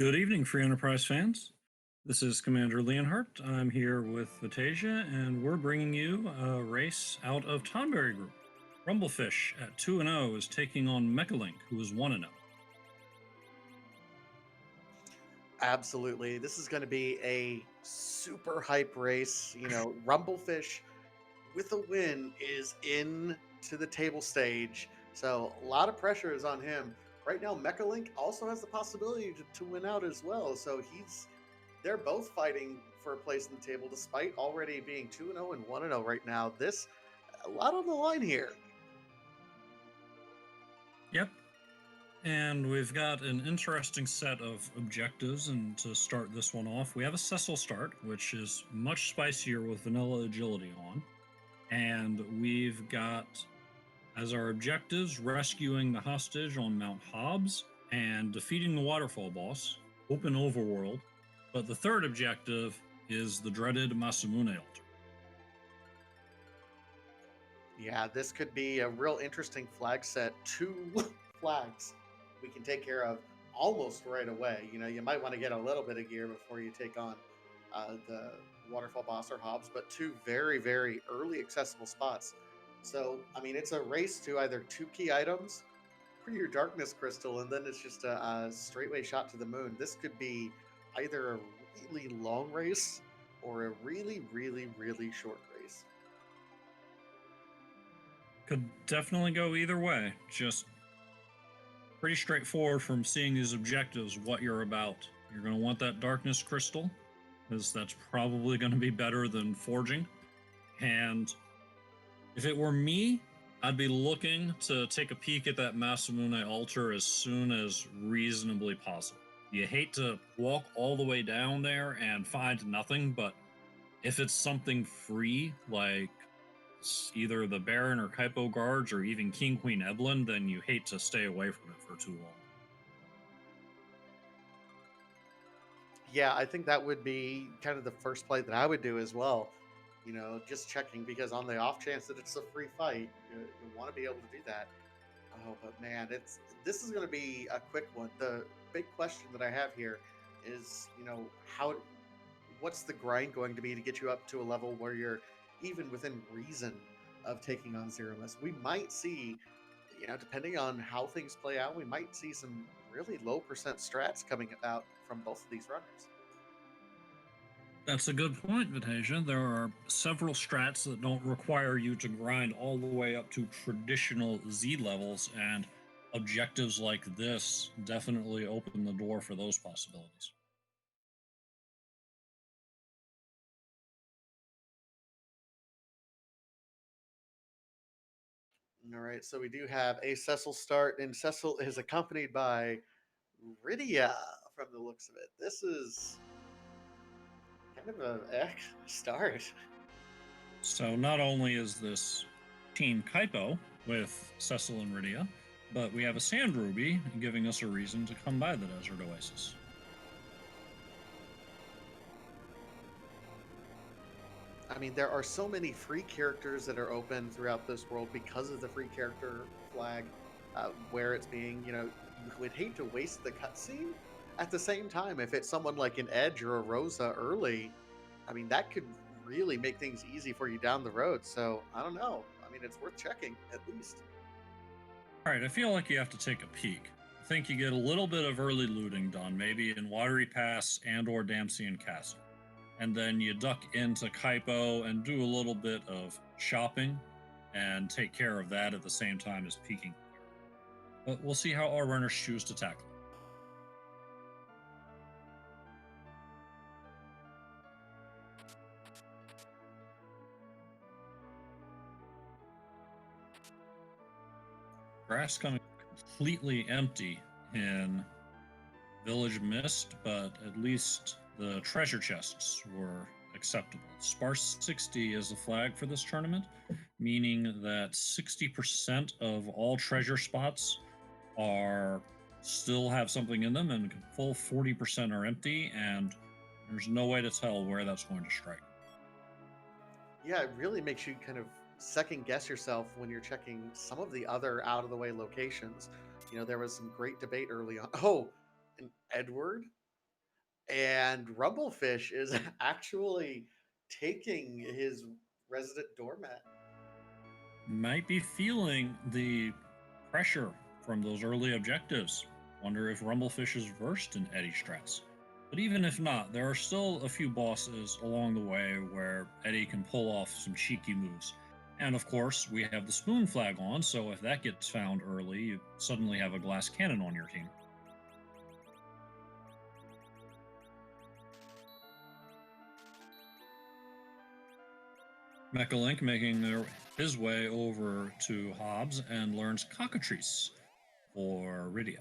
Good evening, Free Enterprise fans. This is Commander Leonhardt. I'm here with Vatasia, and we're bringing you a race out of Tonberry Group. Rumblefish at 2-0 is taking on Mechalink, who is 1-0. Absolutely. This is going to be a super hype race. Rumblefish with a win is in to the table stage. So a lot of pressure is on him. Right now, Mechalink also has the possibility to win out as well. So they're both fighting for a place in the table despite already being 2-0 and 1-0 right now. A lot on the line here. Yep. And we've got an interesting set of objectives, and to start this one off, we have a Cecil start, which is much spicier with vanilla agility on. And we've got, as our objectives, rescuing the hostage on Mount Hobbs and defeating the waterfall boss, open overworld. But the third objective is the dreaded Masamune altar. Yeah, this could be a real interesting flag set. Two flags we can take care of almost right away. You might want to get a little bit of gear before you take on the Waterfall Boss or Hobbs, but two very, very early accessible spots. So, it's a race to either two key items or your Darkness Crystal, and then it's just a straightway shot to the moon. This could be either a really long race or a really, really, really short race. Could definitely go either way. Just pretty straightforward from seeing these objectives what you're about. You're going to want that Darkness Crystal, because that's probably going to be better than forging. And if it were me, I'd be looking to take a peek at that Masamune altar as soon as reasonably possible. You hate to walk all the way down there and find nothing, but if it's something free, like either the Baron or Kaipo guards or even King Queen Evelyn, then you hate to stay away from it for too long. Yeah, I think that would be kind of the first play that I would do as well. Just checking, because on the off chance that it's a free fight, you want to be able to do that. Oh, but man, this is going to be a quick one. The big question that I have here is, how what's the grind going to be to get you up to a level where you're even within reason of taking on Threemus? We might see, depending on how things play out, we might see some really low percent strats coming out from both of these runners. That's a good point, Vatasia. There are several strats that don't require you to grind all the way up to traditional Z levels, and objectives like this definitely open the door for those possibilities. All right, so we do have a Cecil start, and Cecil is accompanied by Rydia from the looks of it. This is kind of a start. So not only is this Team Kaipo with Cecil and Rydia, but we have a Sand Ruby giving us a reason to come by the Desert Oasis. There are so many free characters that are open throughout this world because of the free character flag, where it's being, you would hate to waste the cutscene. At the same time, if it's someone like an Edge or a Rosa early, that could really make things easy for you down the road. So I don't know. It's worth checking at least. All right, I feel like you have to take a peek. I think you get a little bit of early looting done, maybe in Watery Pass and or Damsian Castle. And then you duck into Kaipo and do a little bit of shopping and take care of that at the same time as peeking. But we'll see how our runners choose to tackle it. Grass coming completely empty in Village Mist, but at least the treasure chests were acceptable. Sparse 60 is the flag for this tournament, meaning that 60% of all treasure spots are still have something in them, and full 40% are empty, and there's no way to tell where that's going to strike. Yeah, it really makes you kind of second guess yourself when you're checking some of the other out of the way locations. There was some great debate early on. Oh, and Edward And Rumblefish is actually taking his resident doormat. Might be feeling the pressure from those early objectives. Wonder if Rumblefish is versed in Eddie strats. But even if not, there are still a few bosses along the way where Eddie can pull off some cheeky moves. And of course, we have the spoon flag on, so if that gets found early, you suddenly have a glass cannon on your team. Mechalink making his way over to Hobbs and learns Cockatrice for Rydia.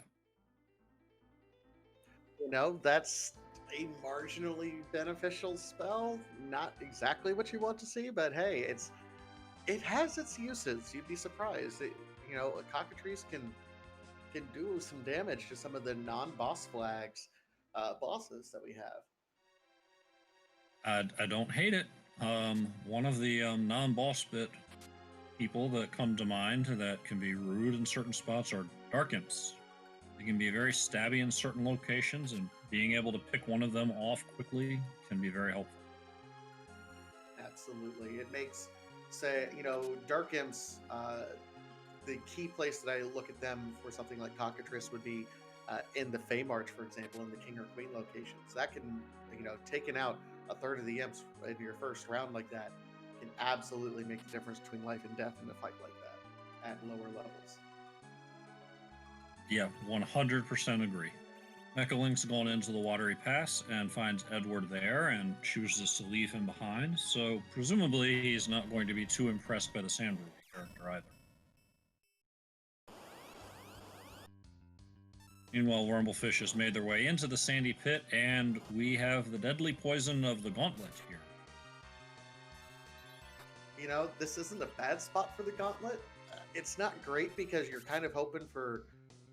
That's a marginally beneficial spell. Not exactly what you want to see, but hey, it has its uses. You'd be surprised. A cockatrice can do some damage to some of the non-boss flags bosses that we have. I don't hate it. One of the non-boss bit people that come to mind that can be rude in certain spots are dark imps. They can be very stabby in certain locations, and being able to pick one of them off quickly can be very helpful. Absolutely, it makes say dark imps. The key place that I look at them for something like cockatrice would be in the Fey March, for example, in the King or Queen locations. That can taking out a third of the imps in your first round like that can absolutely make the difference between life and death in a fight like that at lower levels. Yeah, 100% agree. Mechalink's gone into the watery pass and finds Edward there and chooses to leave him behind, so presumably he's not going to be too impressed by the Sand Ruby character either. Meanwhile, Rumblefish has made their way into the sandy pit, and we have the deadly poison of the gauntlet here. This isn't a bad spot for the gauntlet. It's not great because you're kind of hoping for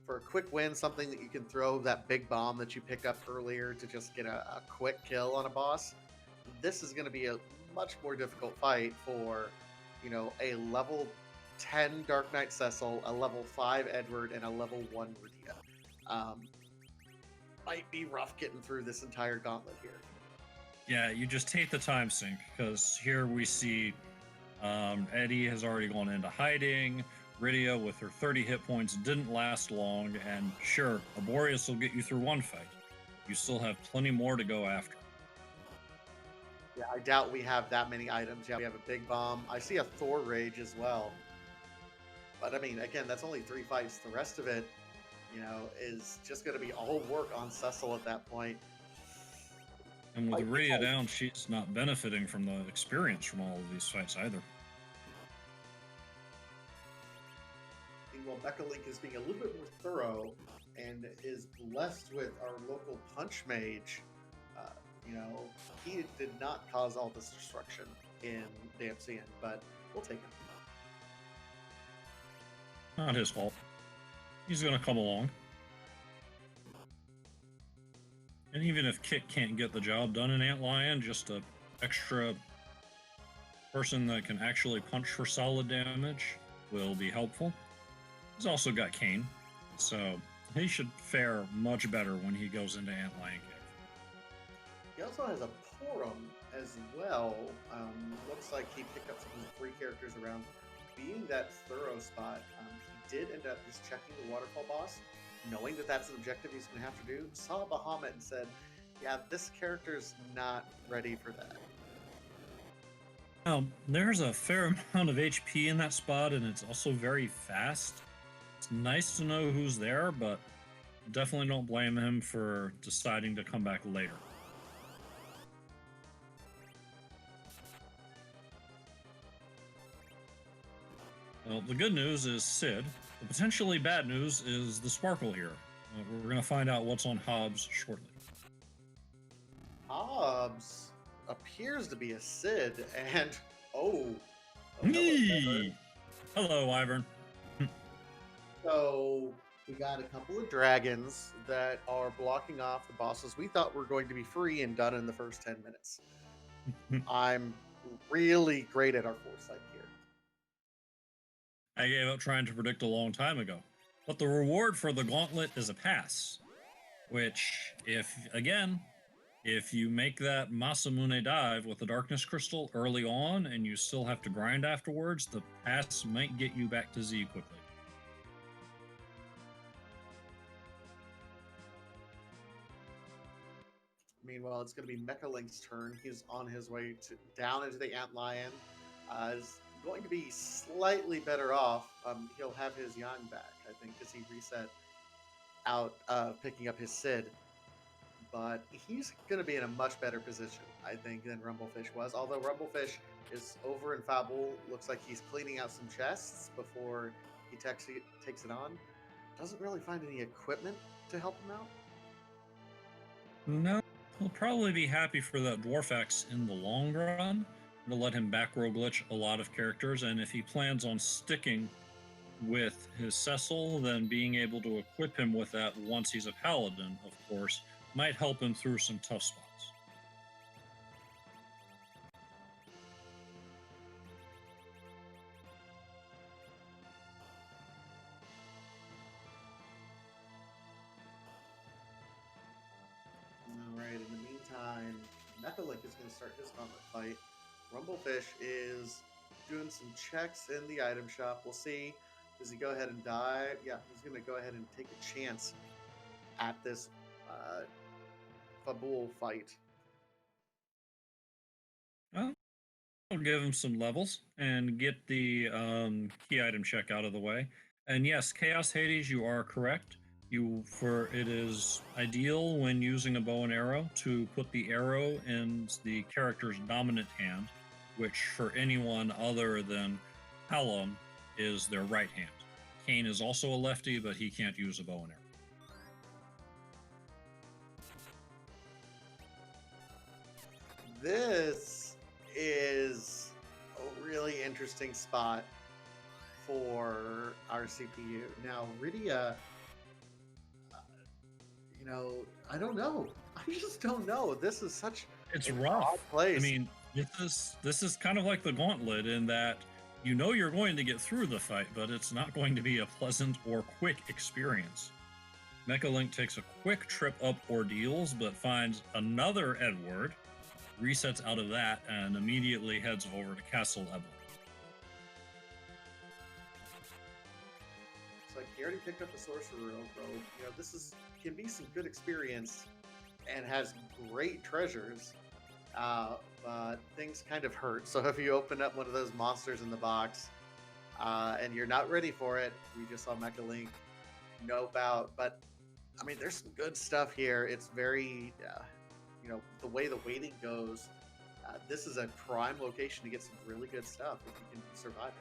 a quick win, something that you can throw that big bomb that you pick up earlier to just get a quick kill on a boss. This is going to be a much more difficult fight for, a level 10 Dark Knight Cecil, a level 5 Edward, and a level 1 Rydia. Might be rough getting through this entire gauntlet here. Yeah, you just hate the time sink because here we see Eddie has already gone into hiding. Rydia, with her 30 hit points, didn't last long, and sure, Arboreus will get you through one fight. You still have plenty more to go after. Yeah, I doubt we have that many items. Yeah, we have a big bomb. I see a Thor Rage as well. But I mean, again, that's only 3 fights. The rest of it, is just going to be all work on Cecil at that point. And with Rydia down, she's not benefiting from the experience from all of these fights either. Well, Mechalink is being a little bit more thorough and is blessed with our local punch mage. He did not cause all this destruction in Damsian, but we'll take him. Not his fault. He's going to come along. And even if Kit can't get the job done in Antlion, just an extra person that can actually punch for solid damage will be helpful. He's also got Kane, so he should fare much better when he goes into Antlion Cave. He also has a Porum as well. Looks like he picked up some free characters around. Being that thorough spot, he did end up just checking the waterfall boss, knowing that that's an objective he's going to have to do. Saw Bahamut and said, yeah, this character's not ready for that. Now, there's a fair amount of HP in that spot, and it's also very fast. It's nice to know who's there, but definitely don't blame him for deciding to come back later. Well, the good news is Sid. The potentially bad news is the Sparkle here. We're going to find out what's on Hobbs shortly. Hobbs appears to be a Sid, and hello, Wyvern. So we got a couple of dragons that are blocking off the bosses we thought were going to be free and done in the first 10 minutes. I'm really great at our foresight here. I gave up trying to predict a long time ago. But the reward for the gauntlet is a pass. Which, if, again, If you make that Masamune dive with the Darkness Crystal early on and you still have to grind afterwards, the pass might get you back to Z quickly. Meanwhile, it's going to be Mechalink's turn. He's on his way down into the Antlion. Is going to be slightly better off. He'll have his Yang back, I think, because he reset out picking up his Sid. But he's going to be in a much better position, I think, than Rumblefish was. Although Rumblefish is over in Fabul, looks like he's cleaning out some chests before he takes it on. Doesn't really find any equipment to help him out. No, he'll probably be happy for that Dwarfax in the long run. It'll let him back row glitch a lot of characters, and if he plans on sticking with his Cecil, then being able to equip him with that once he's a paladin, of course, might help him through some tough spots. Alright, in the meantime, Mechalink is going to start his gauntlet fight. Rumblefish is doing some checks in the item shop. We'll see. Does he go ahead and dive? Yeah, he's going to go ahead and take a chance at this Fabul fight. Well, I'll give him some levels and get the key item check out of the way. And yes, Chaos Hades, you are correct. It is ideal when using a bow and arrow to put the arrow in the character's dominant hand, which for anyone other than Hallam is their right hand. Kane is also a lefty, but he can't use a bow and arrow. This is a really interesting spot for our CPU. Now, Rydia, I don't know. I just don't know. This is such it's rough. Odd place. I mean, this is kind of like the gauntlet in that you're going to get through the fight, but it's not going to be a pleasant or quick experience. Mechalink takes a quick trip up ordeals, but finds another Edward, resets out of that, and immediately heads over to Castle Ebel. It's like he already picked up the Sorcerer Robe. This can be some good experience and has great treasures, but things kind of hurt. So if you open up one of those monsters in the box and you're not ready for it, we just saw Mechalink nope out. But I mean, there's some good stuff here. It's very, the way the waiting goes, this is a prime location to get some really good stuff if you can survive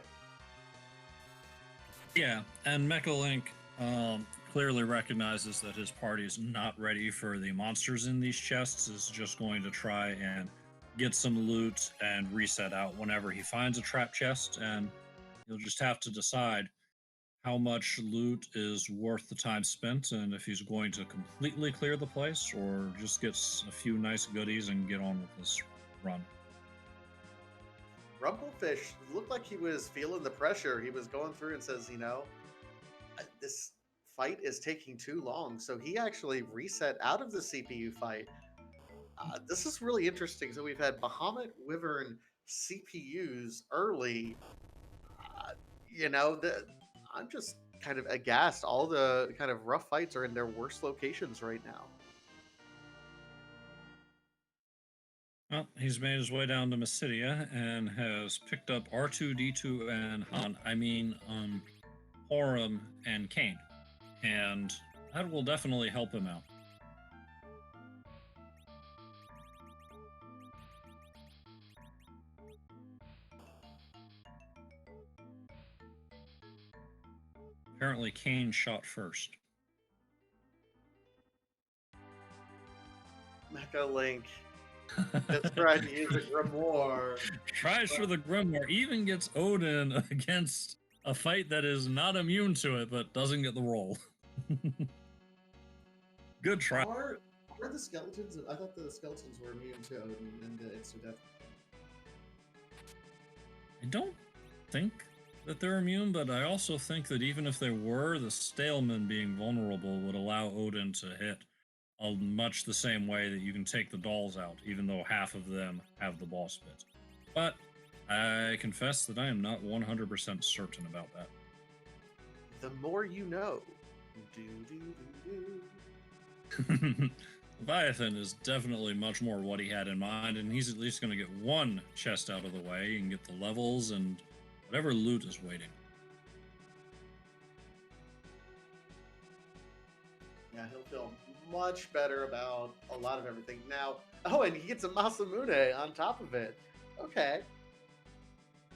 it. Yeah, and Mechalink clearly recognizes that his party is not ready for the monsters in these chests, is just going to try and get some loot and reset out whenever he finds a trap chest, and he'll just have to decide how much loot is worth the time spent and if he's going to completely clear the place or just get a few nice goodies and get on with this run. Rumblefish looked like he was feeling the pressure. He was going through and says, this fight is taking too long. So he actually reset out of the CPU fight. This is really interesting. So we've had Bahamut, Wyvern, CPUs early. I'm just kind of aghast. All the kind of rough fights are in their worst locations right now. Well, he's made his way down to Mysidia and has picked up R2D2 and Horum and Kane. And that will definitely help him out. Apparently, Kane shot first. Mechalink just tried to use a Grimoire. Tries for the Grimoire, even gets Odin against a fight that is not immune to it, but doesn't get the roll. Good try. Are the skeletons? I thought the skeletons were immune to Odin and the insta-death. I don't think that they're immune, but I also think that even if they were, the Staleman being vulnerable would allow Odin to hit much the same way that you can take the dolls out, even though half of them have the boss bit. But I confess that I am not 100% certain about that. The more you know. Do, do, do, do. Leviathan is definitely much more what he had in mind, and he's at least going to get one chest out of the way and get the levels and whatever loot is waiting. Yeah, he'll feel much better about a lot of everything. Now, oh, and he gets a Masamune on top of it. Okay.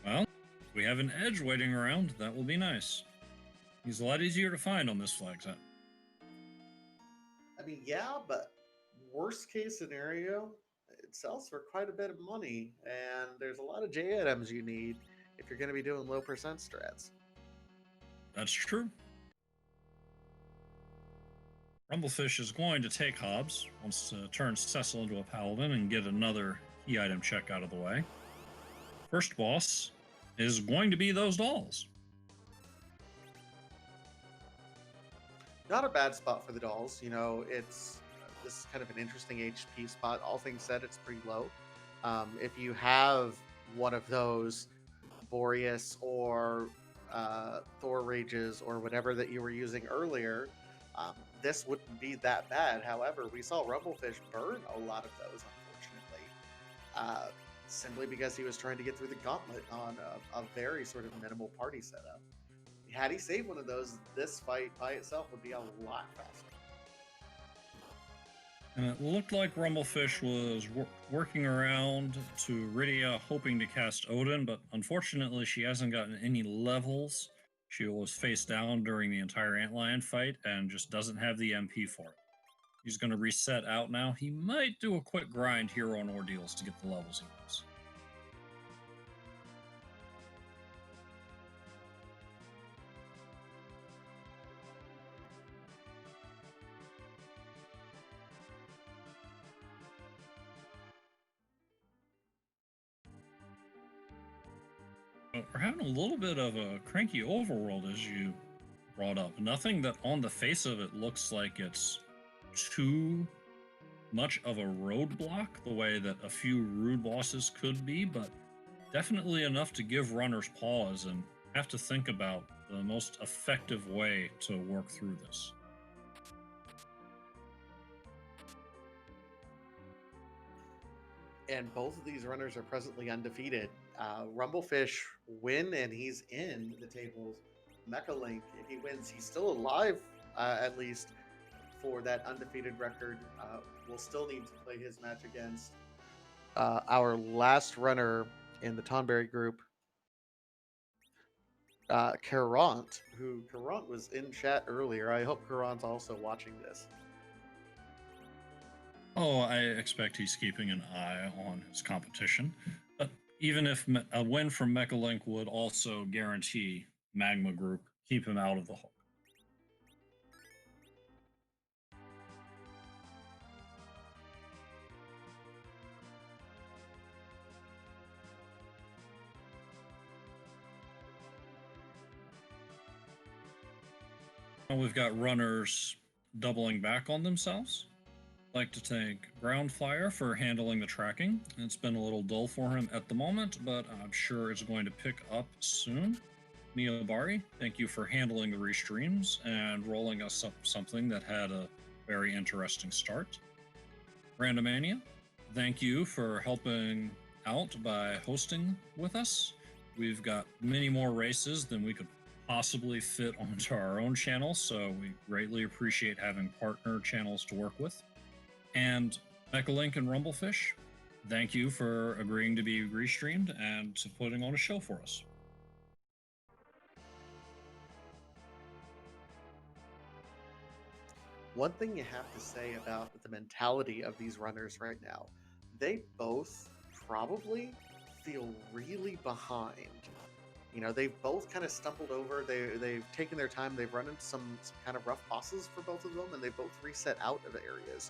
Well, if we have an edge waiting around, that will be nice. He's a lot easier to find on this flag set. I mean, yeah, but worst case scenario, it sells for quite a bit of money, and there's a lot of J items you need if you're going to be doing low percent strats. That's true. Rumblefish is going to take Hobbs, wants to turn Cecil into a paladin and get another key item check out of the way. First boss is going to be those dolls. Not a bad spot for the dolls. You know, this is kind of an interesting HP spot. All things said, it's pretty low. If you have one of those Boreas or Thor Rages or whatever that you were using earlier, this wouldn't be that bad. However, we saw Rumblefish burn a lot of those, unfortunately, simply because he was trying to get through the gauntlet on a very sort of minimal party setup. Had he saved one of those, this fight by itself would be a lot faster. And it looked like Rumblefish was working around to Rydia, hoping to cast Odin, but unfortunately she hasn't gotten any levels. She was face down during the entire Antlion fight and just doesn't have the MP for it. He's going to reset out now. He might do a quick grind here on Ordeals to get the levels he wants. We're having a little bit of a cranky overworld, as you brought up. Nothing that on the face of it looks like it's too much of a roadblock the way that a few rude bosses could be, but definitely enough to give runners pause and have to think about the most effective way to work through this. And both of these runners are presently undefeated. Rumblefish win and he's in the tables. Mechalink, if he wins, he's still alive, at least for that undefeated record. We'll still need to play his match against our last runner in the Tonberry group, Karant, who Karant was in chat earlier. I hope Karant's also watching this. Oh, I expect he's keeping an eye on his competition. But even if a win from Mechalink would also guarantee Magma Group keep him out of the hook. We've got runners doubling back on themselves. I'd like to thank Groundfire for handling the tracking. It's been a little dull for him at the moment, but I'm sure it's going to pick up soon. Neobari, thank you for handling the restreams and rolling us up something that had a very interesting start. Randomania, thank you for helping out by hosting with us. We've got many more races than we could possibly fit onto our own channel, so we greatly appreciate having partner channels to work with. And Mechalink and Rumblefish, thank you for agreeing to be restreamed and to putting on a show for us. One thing you have to say about the mentality of these runners right now, they both probably feel really behind. You know, they've both kind of stumbled over. They've taken their time. They've run into some kind of rough bosses for both of them, and they both reset out of areas.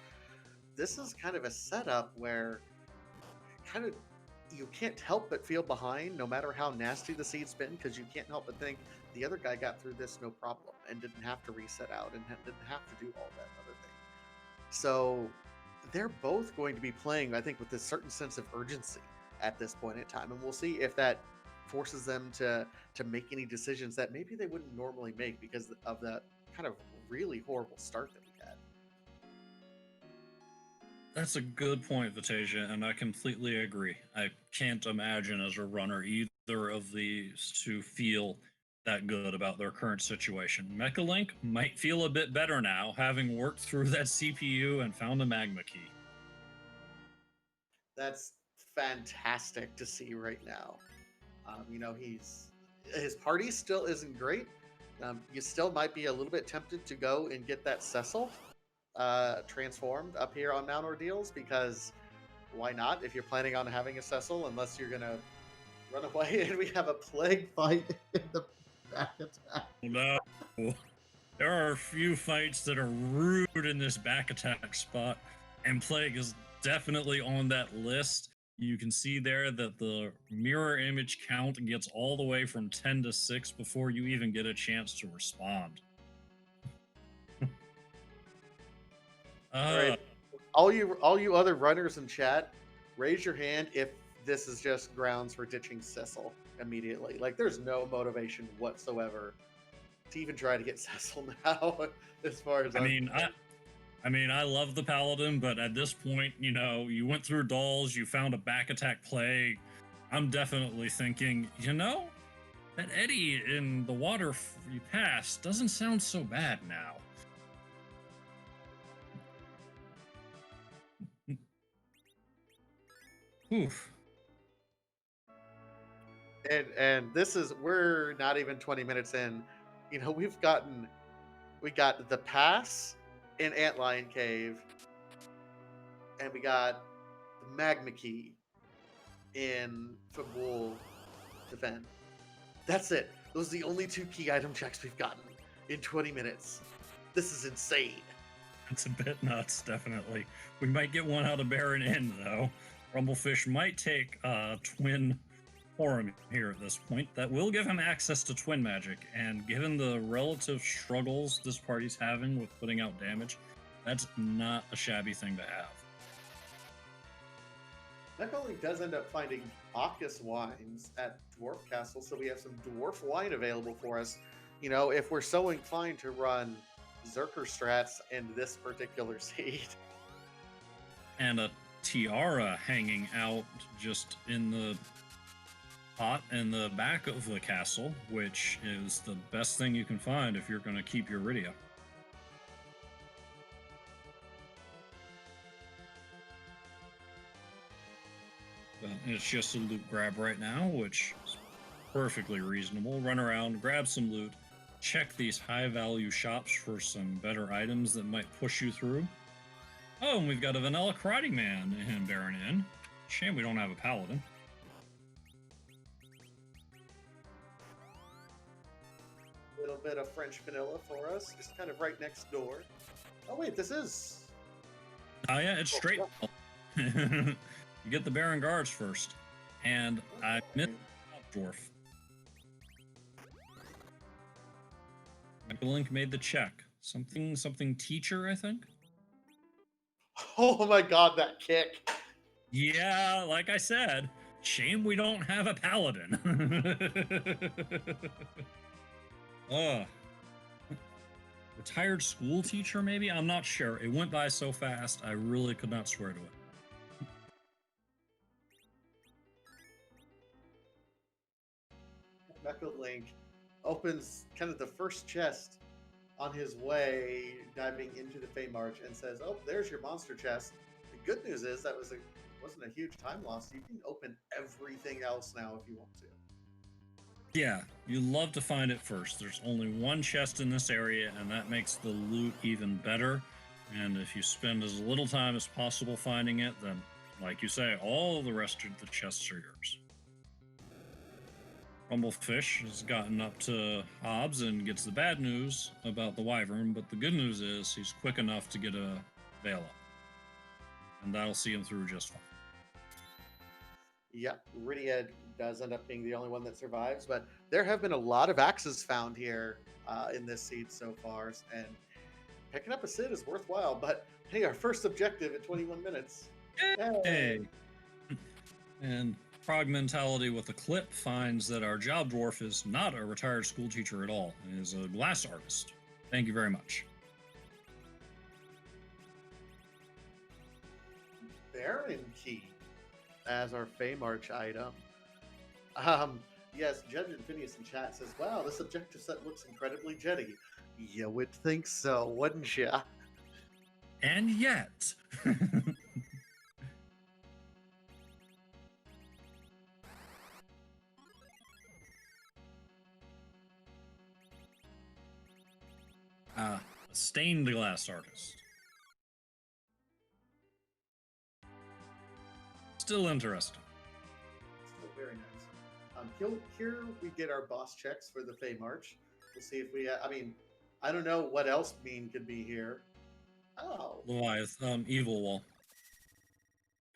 This is kind of a setup where kind of you can't help but feel behind, no matter how nasty the seed's been, because you can't help but think the other guy got through this no problem and didn't have to reset out and didn't have to do all that other thing. So they're both going to be playing, I think, with a certain sense of urgency at this point in time, and we'll see if that forces them to make any decisions that maybe they wouldn't normally make because of that kind of really horrible start that we had. That's a good point, Vitasia, and I completely agree. I can't imagine as a runner either of these to feel that good about their current situation. Mechalink might feel a bit better now, having worked through that CPU and found a magma key. That's fantastic to see right now. His party still isn't great. You still might be a little bit tempted to go and get that Cecil transformed up here on Mount Ordeals, because why not? If you're planning on having a Cecil, unless you're gonna run away, and we have a plague fight in the back attack. No. There are a few fights that are rude in this back attack spot, and Plague is definitely on that list. You can see there that the mirror image count gets all the way from 10 to 6 before you even get a chance to respond. All right, all you other runners in chat, raise your hand if this is just grounds for ditching Cecil immediately. Like, there's no motivation whatsoever to even try to get Cecil now. As far as I mean, I love the Paladin, but at this point, you went through dolls, you found a back attack Plague. I'm definitely thinking, that Eddie in the water you passed doesn't sound so bad now. Oof. and this is, we're not even 20 minutes in. We got the pass in Antlion Cave, and we got the magma key in Fabul Defend. That's it. Those are the only 2 key item checks we've gotten in 20 minutes. This is insane. It's a bit nuts, definitely. We might get one out of Baron Inn, though. Rumblefish might take Twin Forum here at this point. That will give him access to Twin Magic, and given the relative struggles this party's having with putting out damage, that's not a shabby thing to have. Mechalink does end up finding Bacchus wines at Dwarf Castle, so we have some dwarf wine available for us. If we're so inclined to run Zerker strats in this particular seed. And a tiara hanging out just in the pot in the back of the castle, which is the best thing you can find if you're going to keep your Iridia. It's just a loot grab right now, which is perfectly reasonable. Run around, grab some loot, check these high value shops for some better items that might push you through. Oh, and we've got a Vanilla Karate Man in Baron Inn. Shame we don't have a Paladin. A little bit of French vanilla for us, just kind of right next door. Oh wait, this is... Oh yeah, it's straight. You get the Baron Guards first. And I missed Dwarf. Link made the check. Something teacher, I think? Oh my god, that kick. Yeah, like I said, shame we don't have a Paladin. Retired school teacher, maybe? I'm not sure. It went by so fast, I really could not swear to it. Mechalink opens kind of the first chest on his way diving into the Fey March and says, "Oh, there's your monster chest." The good news is that wasn't a huge time loss. You can open everything else now if you want to. Yeah, you love to find it first. There's only one chest in this area, and that makes the loot even better. And if you spend as little time as possible finding it, then, like you say, all the rest of the chests are yours. Rumblefish has gotten up to Hobbs and gets the bad news about the Wyvern, but the good news is he's quick enough to get a Veil up. And that'll see him through just fine. Yeah, Iridia does end up being the only one that survives, but there have been a lot of axes found here in this seed so far, and picking up a Sid is worthwhile, but hey, our first objective at 21 minutes. Hey. And Frog Mentality with a clip finds that our job dwarf is not a retired school teacher at all, and is a glass artist. Thank you very much. Baron Key as our Feymarch item. Yes, Judge Infinius in chat says, wow, this objective set looks incredibly jetty. You would think so, wouldn't you? And yet... a stained glass artist. Still interesting. Still very nice. Here we get our boss checks for the Feymarch. We'll see if we, I mean, I don't know what else mean could be here. Oh. Goliath, Evil Wall.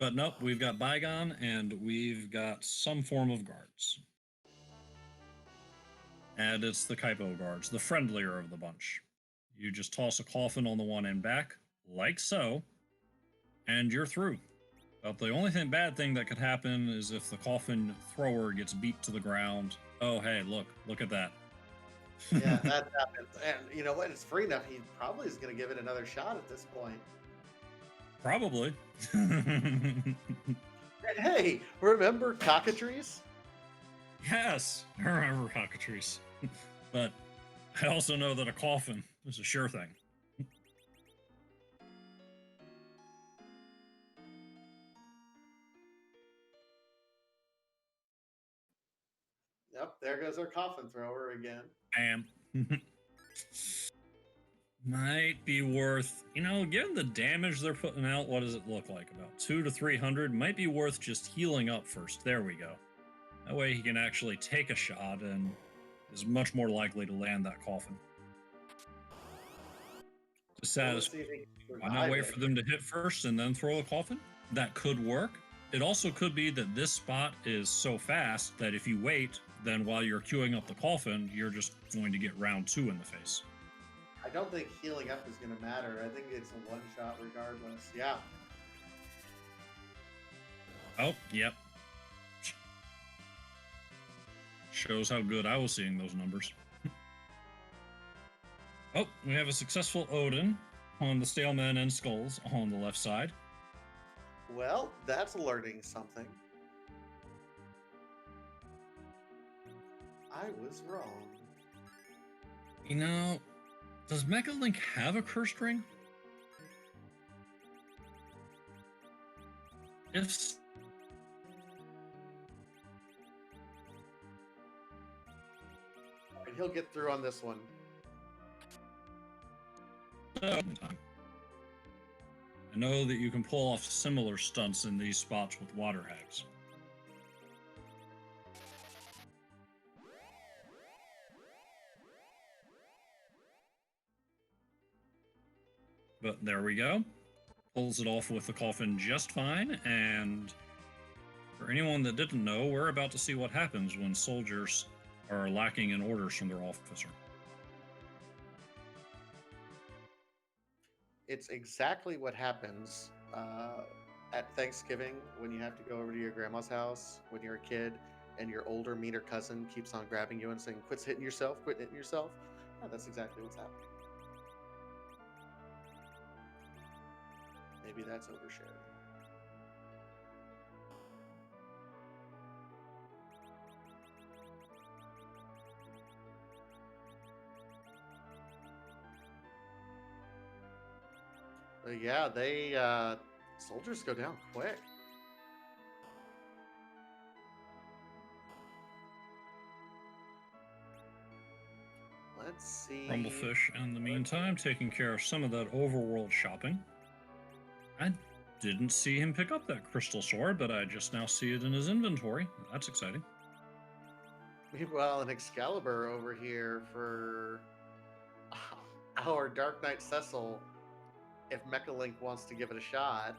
But nope, we've got Bygone, and we've got some form of guards. And it's the Kaipo guards, the friendlier of the bunch. You just toss a coffin on the one end back, like so, and you're through. But the only bad thing that could happen is if the coffin thrower gets beat to the ground. Oh, hey, look at that. Yeah, that happens. And you know what? It's free enough. He probably is going to give it another shot at this point. Probably. Hey, remember cockatrice? Yes, I remember cockatrice. But I also know that a coffin is a sure thing. Yep, there goes our coffin thrower again. Bam. Might be worth, given the damage they're putting out, what does it look like? About 200 to 300. Might be worth just healing up first. There we go. That way he can actually take a shot and is much more likely to land that coffin. To satisfy. Why not wait for them to hit first and then throw a coffin? That could work. It also could be that this spot is so fast that if you wait, then while you're queuing up the coffin, you're just going to get round 2 in the face. I don't think healing up is going to matter. I think it's a one-shot regardless. Yeah. Oh, yep. Shows how good I was seeing those numbers. Oh, we have a successful Odin on the Stalemen and Skulls on the left side. Well, that's learning something. I was wrong. Does Mechalink have a cursed ring? If He'll get through on this one. I know that you can pull off similar stunts in these spots with water hags. But there we go. Pulls it off with the coffin just fine, and for anyone that didn't know, we're about to see what happens when soldiers are lacking in orders from their officer. It's exactly what happens at Thanksgiving when you have to go over to your grandma's house when you're a kid and your older, meaner cousin keeps on grabbing you and saying, quit hitting yourself, quit hitting yourself. Yeah, that's exactly what's happening. Maybe that's oversharing. But yeah, they soldiers go down quick. Let's see. Rumblefish, in the meantime, taking care of some of that overworld shopping. I didn't see him pick up that crystal sword, but I just now see it in his inventory. That's exciting. Meanwhile, an Excalibur over here for our Dark Knight Cecil, if Mechalink wants to give it a shot.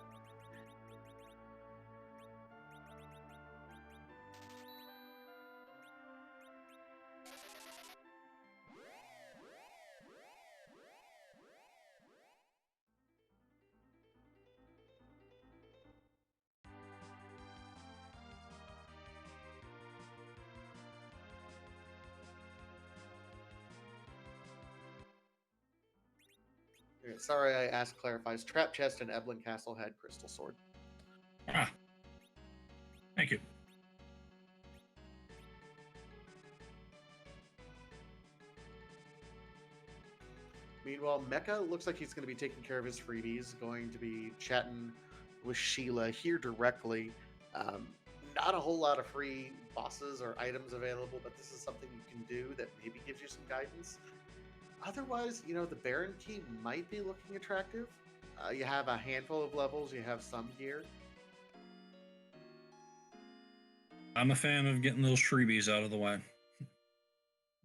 Okay, sorry, I asked clarifies. Trap chest and Eblin Castle had crystal sword. Ah, thank you. Meanwhile, Mecha looks like he's going to be taking care of his freebies, going to be chatting with Sheila here directly. Um, Not a whole lot of free bosses or items available, but this is something you can do that maybe gives you some guidance. Otherwise, the Baron Key might be looking attractive. You have a handful of levels, you have some gear. I'm a fan of getting those freebies out of the way.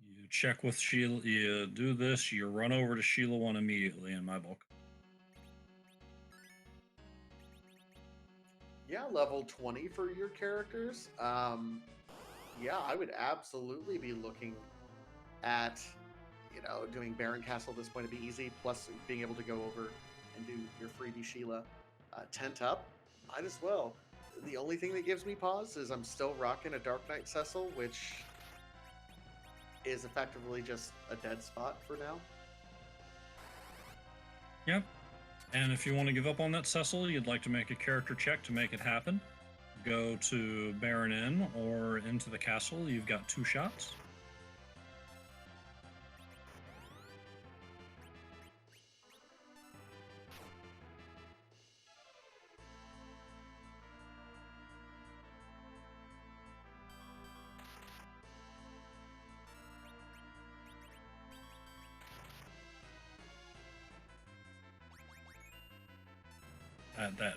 You check with Sheila, you do this, you run over to Sheila 1 immediately in my book. Yeah, level 20 for your characters. Yeah, I would absolutely be looking at, doing Baron Castle at this point to be easy, plus being able to go over and do your freebie Sheila. Tent up, might as well. The only thing that gives me pause is I'm still rocking a Dark Knight Cecil, which is effectively just a dead spot for now. Yep. And if you want to give up on that Cecil, you'd like to make a character check to make it happen, go to Baron Inn or into the castle. You've got 2 shots.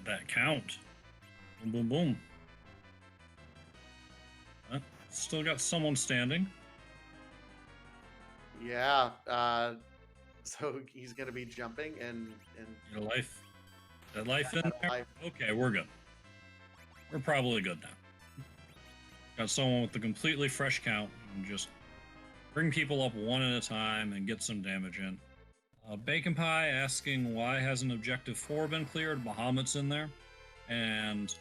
That count. Boom, boom, boom. Still got someone standing. Yeah, so he's going to be jumping and Your life. That life in there? life. Okay, we're good. We're probably good now. Got someone with a completely fresh count and just bring people up one at a time and get some damage in. Bacon Pie asking why hasn't Objective 4 been cleared? Bahamut's in there. And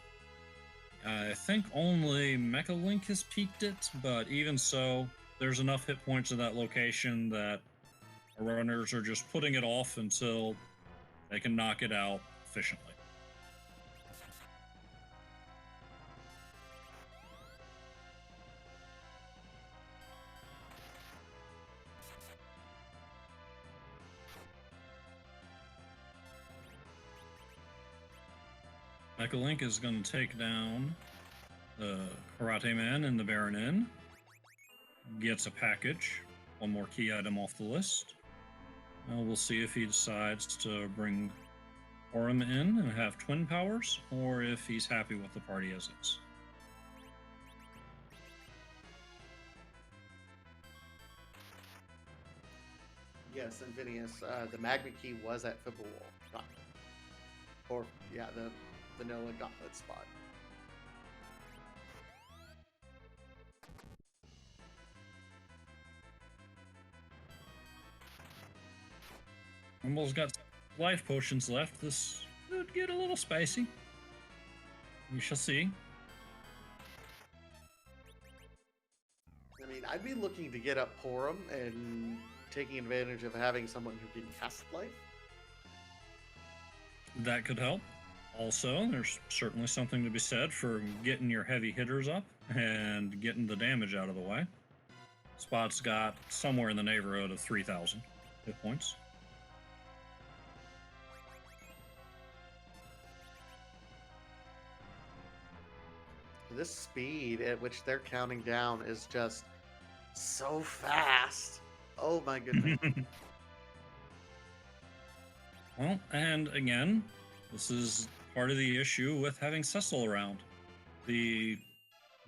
I think only Mechalink has peaked it, but even so, there's enough hit points in that location that our runners are just putting it off until they can knock it out efficiently. Mechalink is going to take down the Karate Man in the Baron Inn. Gets a package, one more key item off the list. We'll see if he decides to bring Orem in and have twin powers, or if he's happy with the party as is. Yes, and Phineas, the Magma Key was at Fibble Gauntlet. Or, yeah, the vanilla Gauntlet spot. Rumble's got life potions left. This could get a little spicy. We shall see. I mean, I'd be looking to get up Porum and taking advantage of having someone who can cast life. That could help. Also, there's certainly something to be said for getting your heavy hitters up and getting the damage out of the way. Spot's got somewhere in the neighborhood of 3,000 hit points. This speed at which they're counting down is just so fast. Oh my goodness. Well, and again, this is part of the issue with having Cecil around. The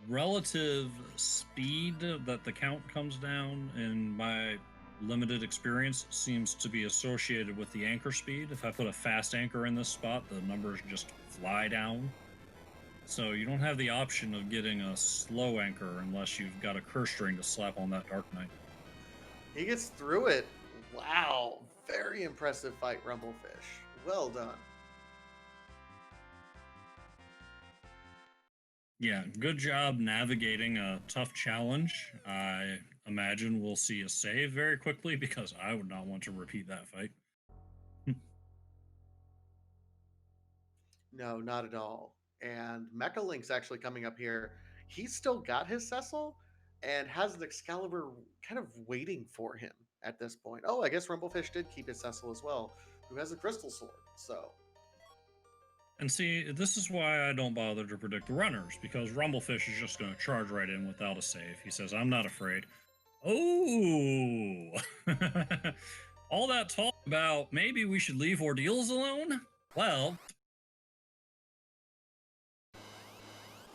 relative speed that the count comes down, in my limited experience, seems to be associated with the anchor speed. If I put a fast anchor in this spot, the numbers just fly down. So you don't have the option of getting a slow anchor unless you've got a curse string to slap on that Dark Knight. He gets through it. Wow. Very impressive fight, Rumblefish. Well done. Yeah, good job navigating a tough challenge. I imagine we'll see a save very quickly because I would not want to repeat that fight. No, not at all. And Mechalink's actually coming up here. He's still got his Cecil and has an Excalibur kind of waiting for him at this point. Oh, I guess Rumblefish did keep his Cecil as well, who has a Crystal Sword. So, And see, this is why I don't bother to predict the runners, because Rumblefish is just going to charge right in without a save. He says, I'm not afraid. Oh! All that talk about maybe we should leave ordeals alone? Well,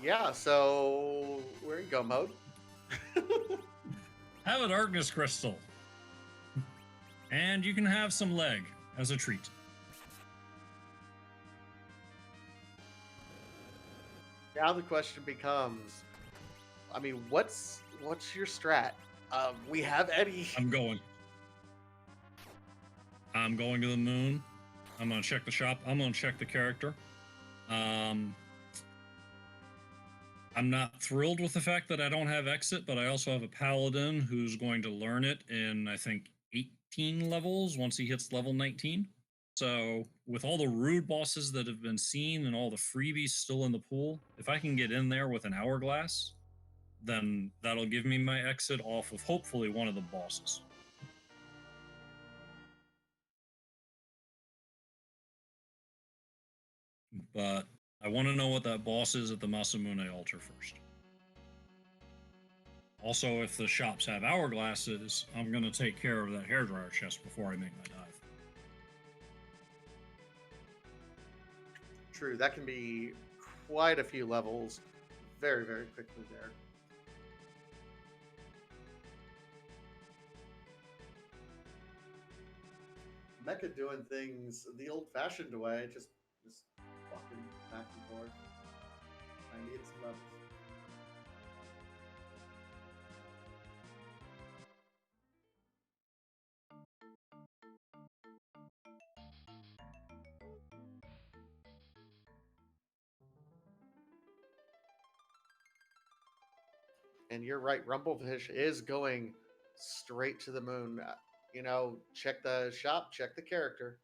yeah, so we're in go mode. have a darkness crystal. And you can have some leg as a treat. Now the question becomes, I mean, what's your strat? We have Eddie. I'm going to the moon. I'm going to check the shop. I'm going to check the character. I'm not thrilled with the fact that I don't have exit, but I also have a paladin who's going to learn it in, I think, 18 levels once he hits level 19. So with all the rude bosses that have been seen and all the freebies still in the pool, if I can get in there with an hourglass, then that'll give me my exit off of hopefully one of the bosses. But I want to know what that boss is at the Masamune altar first. Also, if the shops have hourglasses, I'm going to take care of that hairdryer chest before I make my dive. True, that can be quite a few levels very, very quickly there. Mecha doing things the old-fashioned way, just fucking back and forth. I need some levels. And you're right, Rumblefish is going straight to the moon. You know, check the shop, check the character.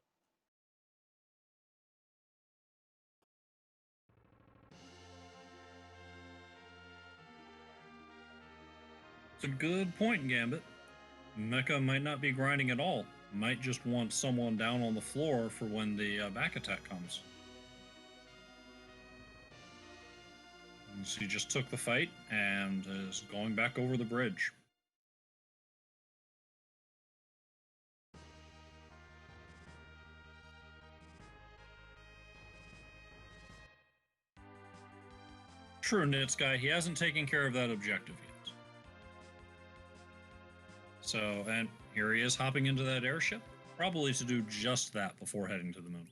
It's a good point, Gambit. Mecha might not be grinding at all. Might just want someone down on the floor for when the back attack comes. So he just took the fight and is going back over the bridge. True, Nits guy, he hasn't taken care of that objective yet. So, and here he is hopping into that airship, probably to do just that before heading to the moon.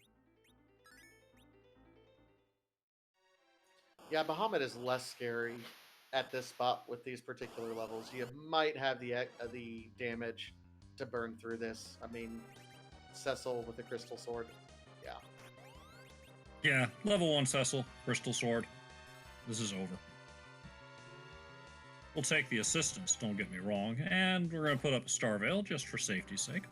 Yeah, Bahamut is less scary at this spot with these particular levels. You might have the damage to burn through this. I mean, Cecil with the crystal sword. Yeah. Yeah, level 1 Cecil, crystal sword. This is over. We'll take the assistance, don't get me wrong, and we're going to put up a Star Veil just for safety's sake.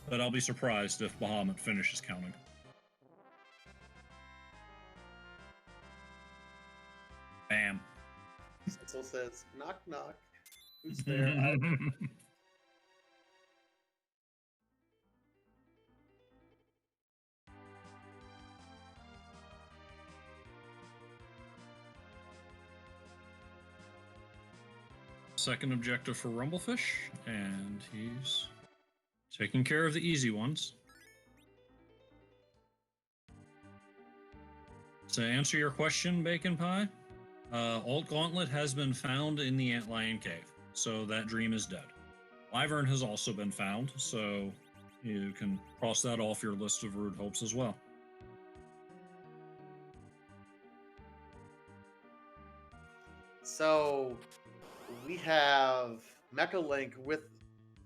But I'll be surprised if Bahamut finishes counting. Bam. Cecil says, knock, knock. Who's there? Second objective for Rumblefish, and he's taking care of the easy ones. To answer your question, Bacon Pie, Alt Gauntlet has been found in the Antlion Cave, so that dream is dead. Wyvern has also been found, so you can cross that off your list of rude hopes as well. So we have Mechalink with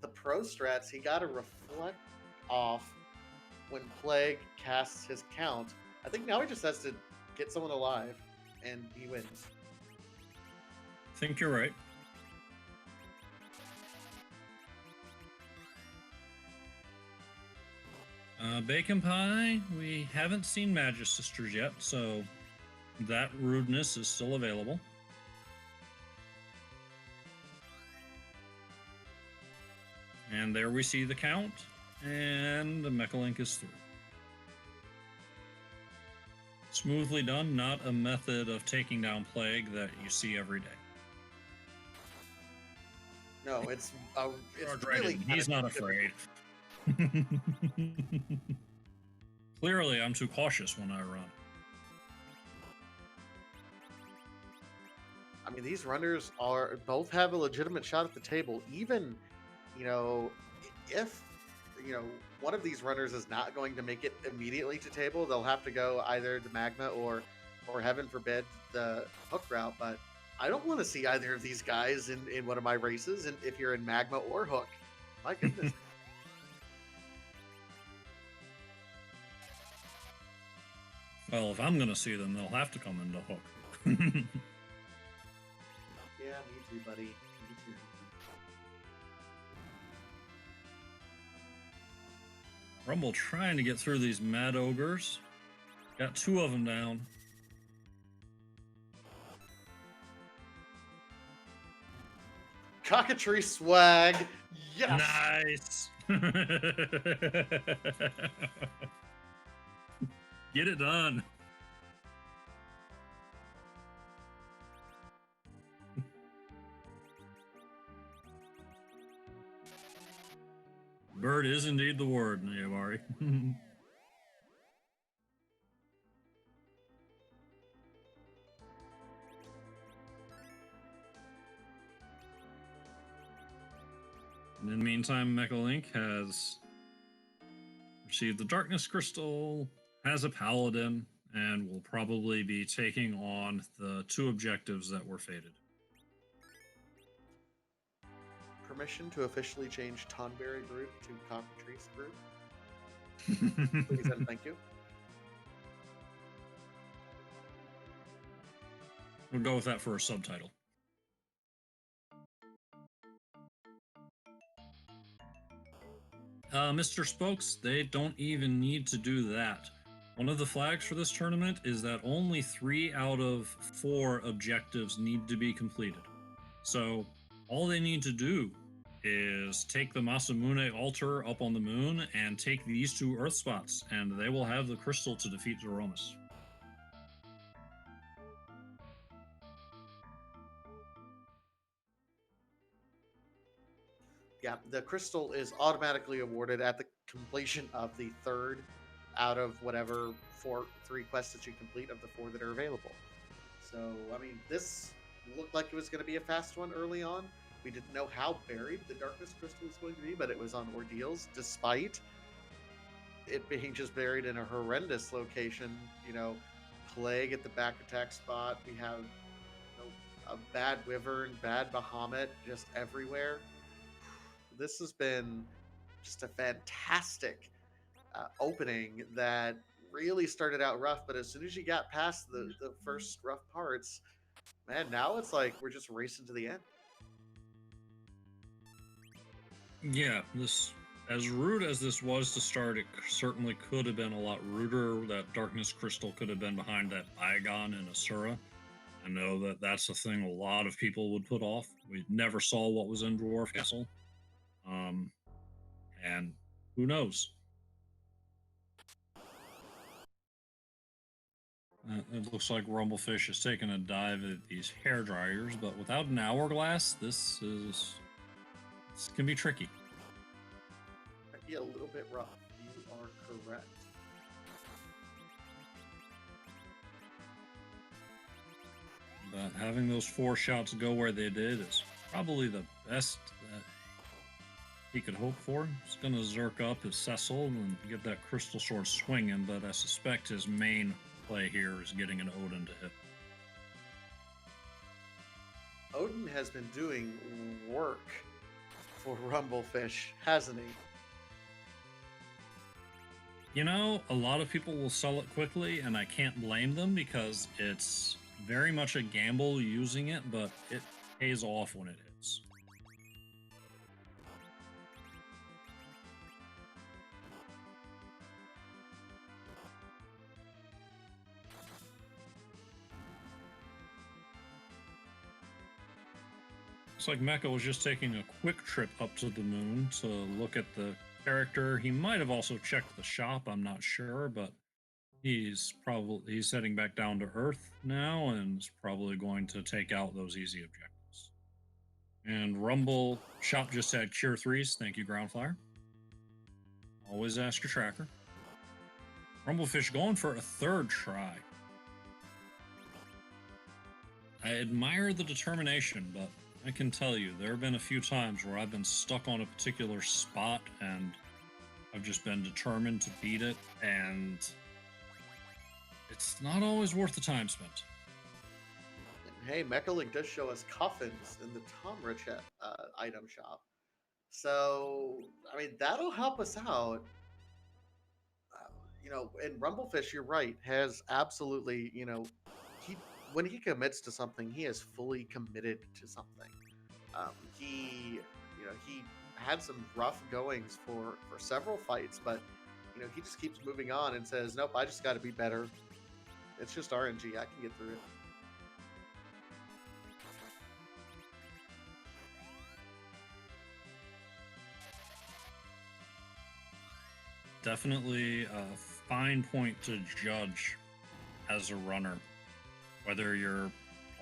the pro strats. He got to reflect off when Plague casts his count. I think now he just has to get someone alive, and he wins. I think you're right. Bacon Pie, we haven't seen Magic Sisters yet, so that rudeness is still available. And there we see the count, and the Mechalink is through. Smoothly done, not a method of taking down Plague that you see every day. No, it's really he's not afraid. Clearly, I'm too cautious when I run. I mean, these runners both have a legitimate shot at the table. Even, you know, if one of these runners is not going to make it immediately to table, they'll have to go either the magma or heaven forbid the hook route. But I don't want to see either of these guys in one of my races. And if you're in magma or hook, my goodness. Well, if I'm gonna see them, they'll have to come into hook. Yeah, me too, buddy. Me too. Rumble trying to get through these mad ogres. Got 2 of them down. Cockatree swag. Yes. Nice. Get it done. Bird is indeed the word, Nayabari. In the meantime, Mechalink has received the Darkness Crystal, has a Paladin, and will probably be taking on the 2 objectives that were fated. Permission to officially change Tonberry group to Cockatrice group. Please and thank you. We'll go with that for a subtitle. Mr. Spokes, they don't even need to do that. One of the flags for this tournament is that only 3 out of 4 objectives need to be completed. So all they need to do is take the Masamune altar up on the moon and take these 2 earth spots, and they will have the crystal to defeat Threemus. Yeah, the crystal is automatically awarded at the completion of the 3rd out of whatever 3 quests that you complete of the 4 that are available. So, I mean, this looked like it was going to be a fast one early on. We didn't know how buried the Darkness Crystal was going to be, but it was on Ordeals, despite it being just buried in a horrendous location. Plague at the back attack spot. We have a bad Wyvern, bad Bahamut just everywhere. This has been just a fantastic opening that really started out rough, but as soon as you got past the first rough parts, man, now it's like we're just racing to the end. Yeah, this, as rude as this was to start, it certainly could have been a lot ruder. That Darkness Crystal could have been behind that Bygone and Asura. I know that that's a thing a lot of people would put off. We never saw what was in Dwarf Castle. And who knows? It looks like Rumblefish is taking a dive at these hair dryers, but without an hourglass, this can be tricky. Might be a little bit rough. You are correct. But having those 4 shots go where they did is probably the best that he could hope for. He's going to zerk up his Cecil and get that crystal sword swinging, but I suspect his main play here is getting an Odin to hit. Odin has been doing work for Rumblefish, hasn't he? A lot of people will sell it quickly, and I can't blame them because it's very much a gamble using it, but it pays off when it hits. Looks like Mecha was just taking a quick trip up to the moon to look at the character. He might have also checked the shop, I'm not sure, but he's heading back down to Earth now and is probably going to take out those easy objectives. And Rumble Shop just had Cure 3s. Thank you, Groundflyer. Always ask your tracker. Rumblefish going for a third try. I admire the determination, but I can tell you, there have been a few times where I've been stuck on a particular spot and I've just been determined to beat it, and it's not always worth the time spent. Hey, Mechalink does show us coffins in the Tomra item shop. So, I mean, that'll help us out. And Rumblefish, you're right, has absolutely, he when he commits to something, he is fully committed to something. He had some rough goings for several fights, but he just keeps moving on and says, "Nope, I just got to be better. It's just RNG. I can get through it." Definitely a fine point to judge as a runner, whether you're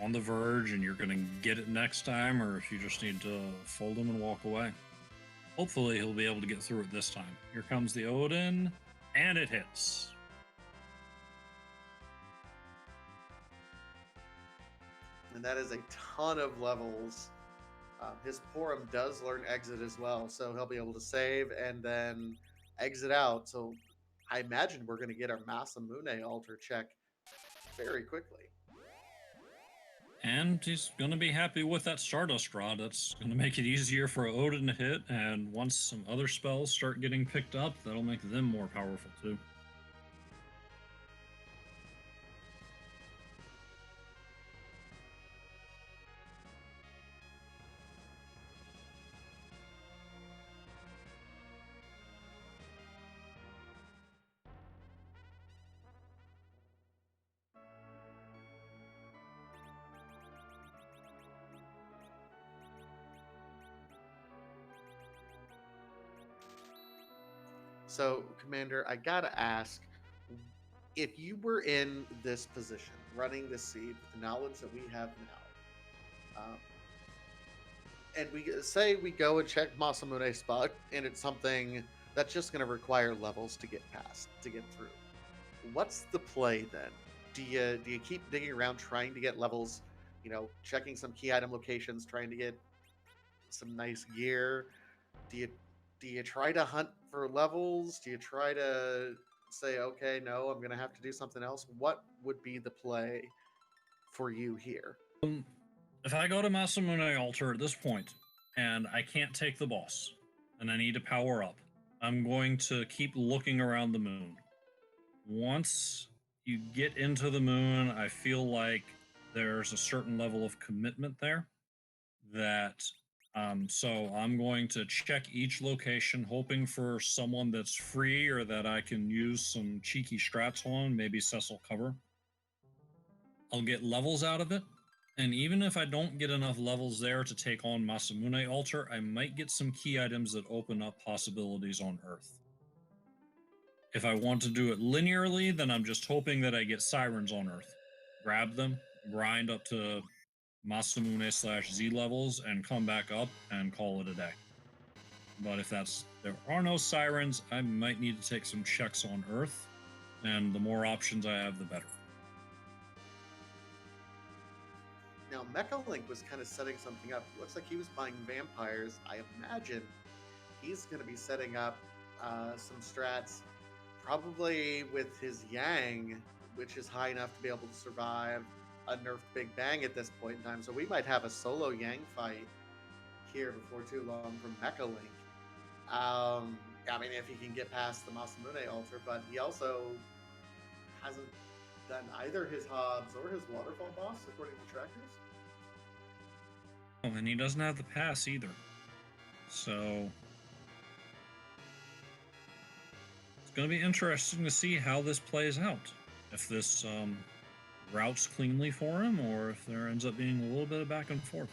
on the verge and you're going to get it next time, or if you just need to fold him and walk away. Hopefully he'll be able to get through it this time. Here comes the Odin, and it hits. And that is a ton of levels. His Porum does learn exit as well, so he'll be able to save and then exit out. So I imagine we're going to get our Masamune altar check very quickly. And he's going to be happy with that Stardust Rod. That's going to make it easier for Odin to hit, and once some other spells start getting picked up, that'll make them more powerful too. So, Commander, I gotta ask, if you were in this position, running this seed with the knowledge that we have now, and we say we go and check Masamune's spot, and it's something that's just going to require levels to get past, to get through. What's the play then? Do you keep digging around trying to get levels? Checking some key item locations, trying to get some nice gear. Do you try to hunt for levels? Do you try to say, okay, no, I'm going to have to do something else? What would be the play for you here? If I go to Masamune Altar at this point and I can't take the boss and I need to power up, I'm going to keep looking around the moon. Once you get into the moon, I feel like there's a certain level of commitment there that so I'm going to check each location, hoping for someone that's free or that I can use some cheeky strats on, maybe Cecil cover. I'll get levels out of it, and even if I don't get enough levels there to take on Masamune Altar, I might get some key items that open up possibilities on Earth. If I want to do it linearly, then I'm just hoping that I get Sirens on Earth. Grab them, grind up to Masamune/Z levels, and come back up and call it a day. But if there are no Sirens, I might need to take some checks on Earth, and the more options I have, the better. Now, Mechalink was kind of setting something up. It looks like he was buying vampires. I imagine he's going to be setting up some strats, probably with his Yang, which is high enough to be able to survive a nerfed Big Bang at this point in time. So we might have a solo Yang fight here before too long from Mechalink. I mean, if he can get past the Masamune altar, but he also hasn't done either his Hobbs or his Waterfall boss, according to trackers. Oh, and he doesn't have the pass either. So it's going to be interesting to see how this plays out. If this routes cleanly for him, or if there ends up being a little bit of back and forth.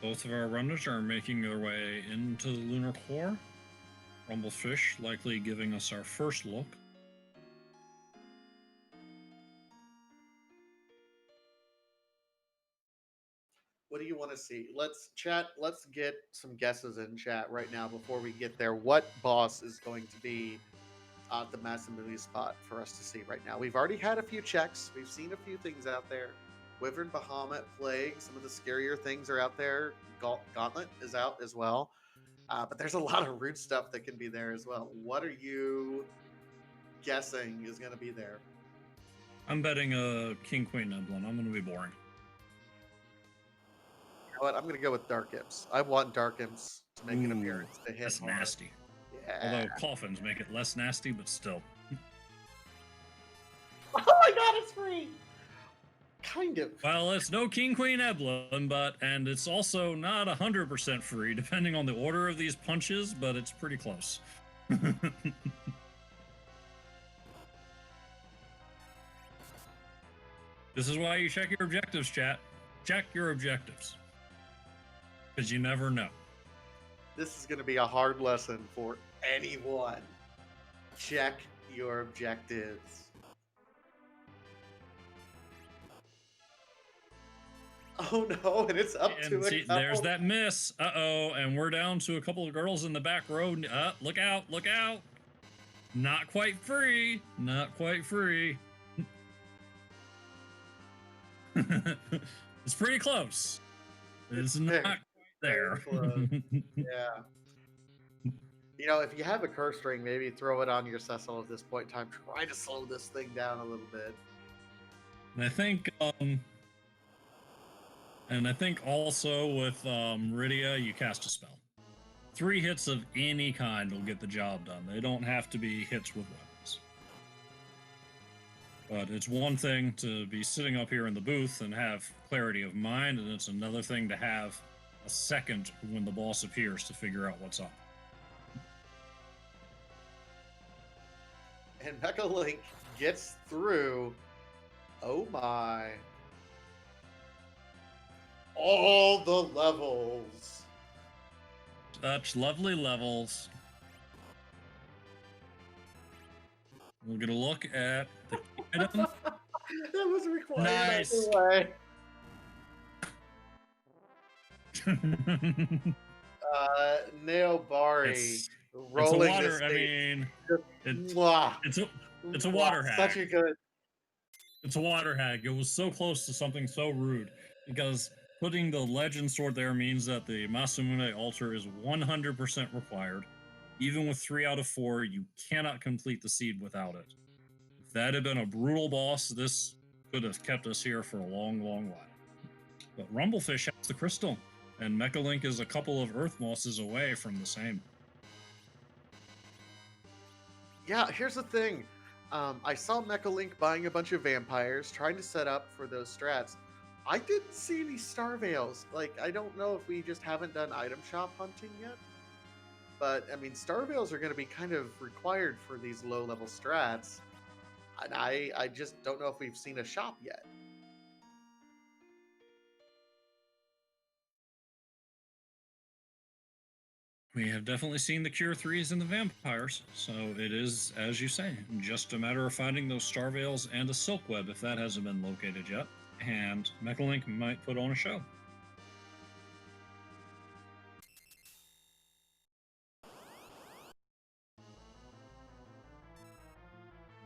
Both of our runners are making their way into the lunar core. Rumblefish likely giving us our first look. What do you want to see? Let's get some guesses in chat right now before we get there. What boss is going to be at the Masamune spot for us to see right now? We've already had a few checks. We've seen a few things out there. Wyvern, Bahamut, Plague, some of the scarier things are out there. Gauntlet is out as well. But there's a lot of root stuff that can be there as well. What are you guessing is going to be there? I'm betting a King Queen Emblem. I'm going to be boring. You know what? I'm going to go with Dark Imps. I want Dark Imps to make an appearance to hit. That's hard. nasty. Yeah. Although coffins make it less nasty, but still. Oh my god, it's free! Kind of. Well, it's no King Queen Emblem, and it's also not 100% free, depending on the order of these punches, but it's pretty close. This is why you check your objectives, chat. Check your objectives. Because you never know. This is going to be a hard lesson for anyone. Check your objectives. Oh no, and it's up to a couple. There's that miss. Uh-oh, and we're down to a couple of girls in the back row. Look out, look out. Not quite free. Not quite free. It's pretty close. It's not quite there. Yeah. You know, if you have a curse string, maybe throw it on your Cecil at this point in time. Try to slow this thing down a little bit. And I think also with Rydia, you cast a spell. 3 hits of any kind will get the job done. They don't have to be hits with weapons. But it's one thing to be sitting up here in the booth and have clarity of mind, and it's another thing to have a second when the boss appears to figure out what's up. And Mechalink gets through. Oh my. All the levels. Such lovely levels. We're going to look at the item. That was required. Nice. Neobari. Rolling it's a water. I mean, it's a water hag. Such a good. It's a water hag. It was so close to something so rude because putting the legend sword there means that the Masamune altar is 100% required. Even with 3 out of 4, you cannot complete the seed without it. If that had been a brutal boss, this could have kept us here for a long, long while. But Rumblefish has the crystal, and Mechalink is a couple of earth mosses away from the same. Yeah, here's the thing. I saw Mechalink buying a bunch of vampires, trying to set up for those strats. I didn't see any star veils. Like, I don't know if we just haven't done item shop hunting yet. But, I mean, star veils are going to be kind of required for these low-level strats. And I just don't know if we've seen a shop yet. We have definitely seen the Cure 3s and the vampires, so it is, as you say, just a matter of finding those star veils and a silk web if that hasn't been located yet, and Mechalink might put on a show.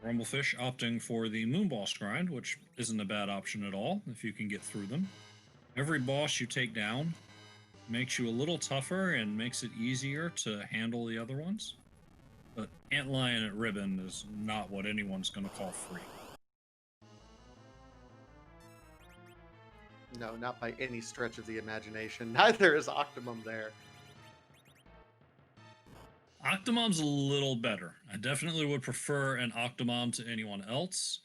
Rumblefish opting for the Moon Boss grind, which isn't a bad option at all if you can get through them. Every boss you take down makes you a little tougher and makes it easier to handle the other ones. But Antlion at Ribbon is not what anyone's going to call free. No, not by any stretch of the imagination. Neither is Octomom there. Octomom's a little better. I definitely would prefer an Octomom to anyone else.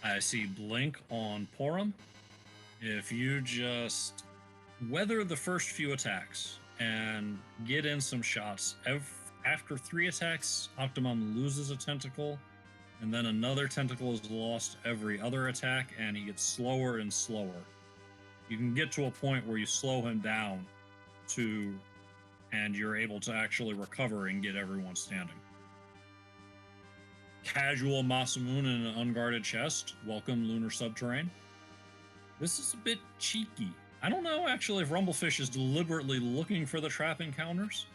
I see Blink on Porum. If you just weather the first few attacks and get in some shots, after 3 attacks, Octomom loses a tentacle, and then another tentacle is lost every other attack, and he gets slower and slower. You can get to a point where you slow him down and you're able to actually recover and get everyone standing. Casual Masamune in an unguarded chest. Welcome, Lunar Subterrane. This is a bit cheeky. I don't know, actually, if Rumblefish is deliberately looking for the trap encounters.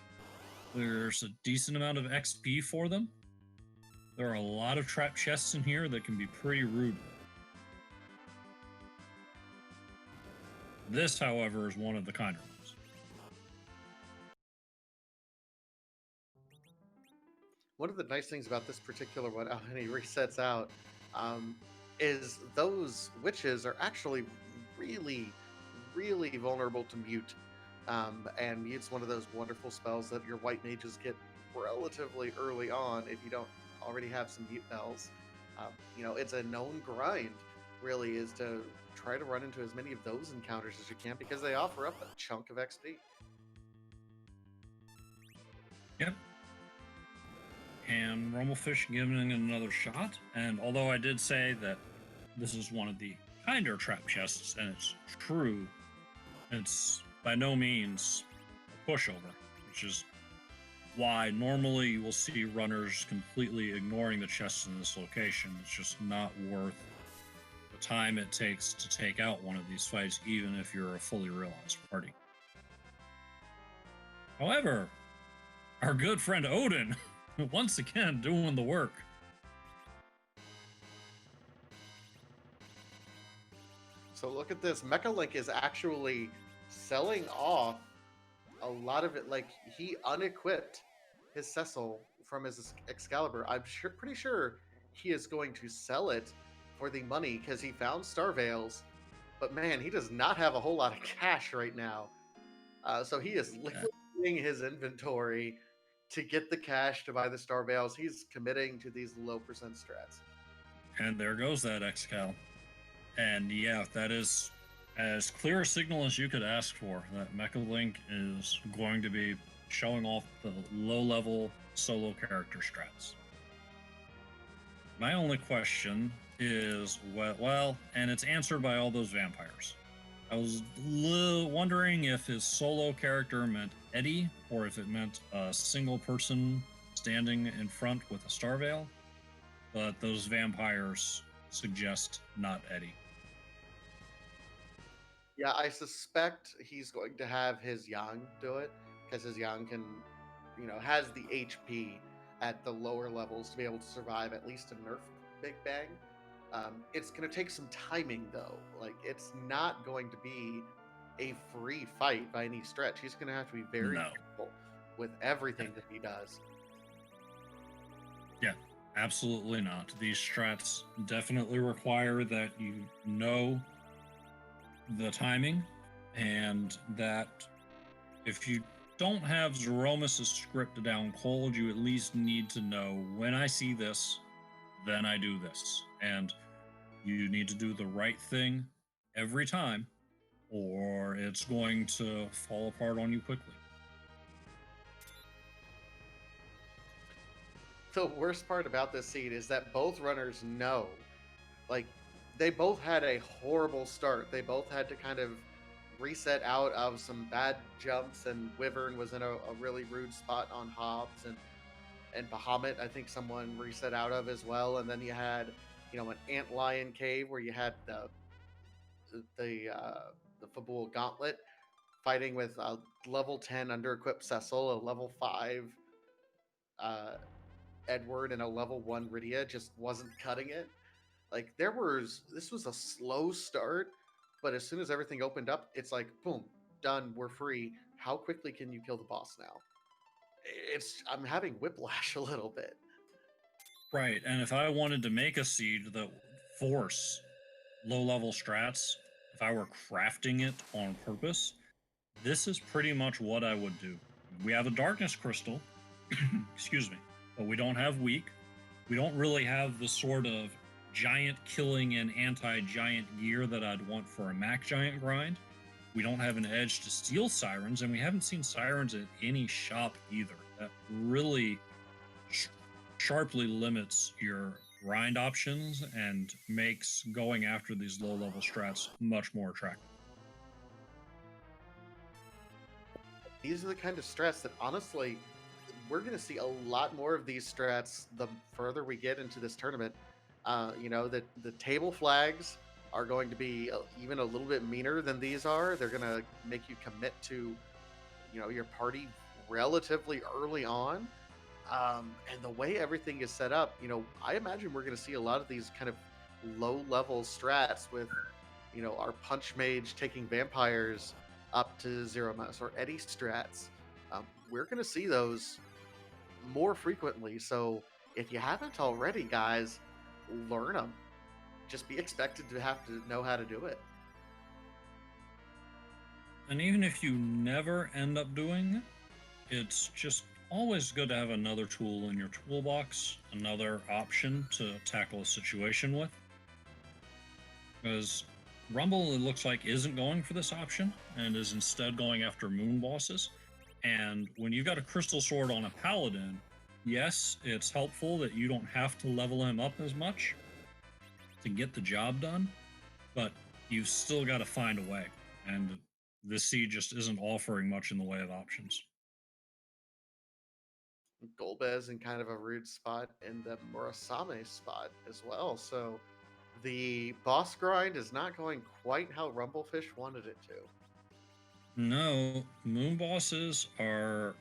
There's a decent amount of XP for them. There are a lot of trap chests in here that can be pretty rude. This, however, is one of the kinder ones. One of the nice things about this particular one, and he resets out, is those witches are actually really, really vulnerable to mute. And mute's one of those wonderful spells that your white mages get relatively early on if you don't already have some mute bells. It's a known grind, really, is to try to run into as many of those encounters as you can because they offer up a chunk of XP. Yep. And Rumblefish giving it another shot. And although I did say that this is one of the kinder trap chests, and it's true, it's by no means a pushover, which is why normally you will see runners completely ignoring the chests in this location. It's just not worth the time it takes to take out one of these fights, even if you're a fully realized party. However, our good friend Odin, once again, doing the work. So look at this. Mechalink is actually selling off a lot of it. Like, he unequipped his Cecil from his Excalibur. I'm pretty sure he is going to sell it for the money because he found Star Veils. But man, he does not have a whole lot of cash right now. So he is liquidating his inventory to get the cash to buy the Star Veils. He's committing to these low percent strats. And there goes that Excal. And yeah, that is as clear a signal as you could ask for, that Mechalink is going to be showing off the low-level solo character strats. My only question is, well, and it's answered by all those vampires. I was wondering if his solo character meant Eddie, or if it meant a single person standing in front with a Star Veil, but those vampires suggest not Eddie. Yeah, I suspect he's going to have his Yang do it, because his Yang can, has the HP at the lower levels to be able to survive at least a nerf Big Bang. It's going to take some timing, though. Like, it's not going to be a free fight by any stretch. He's going to have to be very careful with everything that he does. Yeah, absolutely not. These strats definitely require that you know the timing, and that if you don't have Zeromus' script down cold, you at least need to know, when I see this, then I do this. And you need to do the right thing every time, or it's going to fall apart on you quickly. The worst part about this seed is that both runners know, like, they both had a horrible start. They both had to kind of reset out of some bad jumps, and Wyvern was in a really rude spot on Hobbs, and Bahamut, I think someone reset out of as well. And then you had, an Ant Lion Cave where you had the Fabul Gauntlet fighting with a level 10 under-equipped Cecil, a level 5 Edward, and a level 1 Rydia just wasn't cutting it. Like, this was a slow start, but as soon as everything opened up, it's like, boom, done, we're free. How quickly can you kill the boss now? I'm having whiplash a little bit. Right, and if I wanted to make a seed that would force low-level strats, if I were crafting it on purpose, this is pretty much what I would do. We have a Darkness Crystal, excuse me, but we don't have Weak. We don't really have the sort of giant killing and anti-giant gear that I'd want for a Mac Giant grind. We don't have an edge to steal Sirens, and we haven't seen Sirens at any shop either. That really sharply limits your grind options and makes going after these low-level strats much more attractive. these are the kind of strats that honestly we're going to see a lot more of these strats the further we get into this tournament. You know, the table flags are going to be even a little bit meaner than these are. They're going to make you commit to, you know, your party relatively early on. And the way everything is set up, you know, I imagine we're going to see a lot of these kind of low level strats with, you know, our punch mage taking vampires up to zero mass or Eddie strats. We're going to see those more frequently. So if you haven't already, guys, learn them. Just be expected to have to know how to do it. And even if you never end up doing it, it's just always good to have another tool in your toolbox, another option to tackle a situation with. Because Rumble, it looks like, isn't going for this option and is instead going after moon bosses. And when you've got a crystal sword on a paladin, yes, it's helpful that you don't have to level him up as much to get the job done, but you've still got to find a way. And this seed just isn't offering much in the way of options. Golbez in kind of a rude spot in the Murasame spot as well. So the boss grind is not going quite how Rumblefish wanted it to. No, moon bosses are.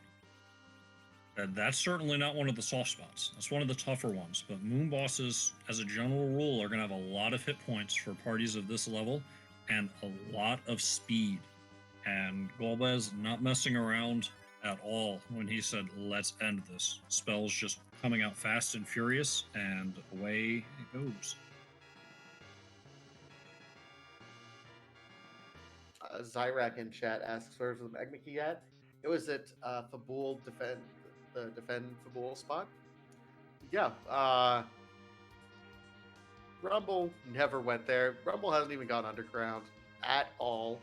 That's certainly not one of the soft spots. That's one of the tougher ones. But moon bosses, as a general rule, are going to have a lot of hit points for parties of this level and a lot of speed. And Golbez not messing around at all when he said, let's end this. Spells just coming out fast and furious, and away it goes. Zyrak in chat asks, where's the Magma Key at? It was at Fabul defend Fabul spot. Yeah, Rumble never went there. Rumble hasn't even gone underground at all.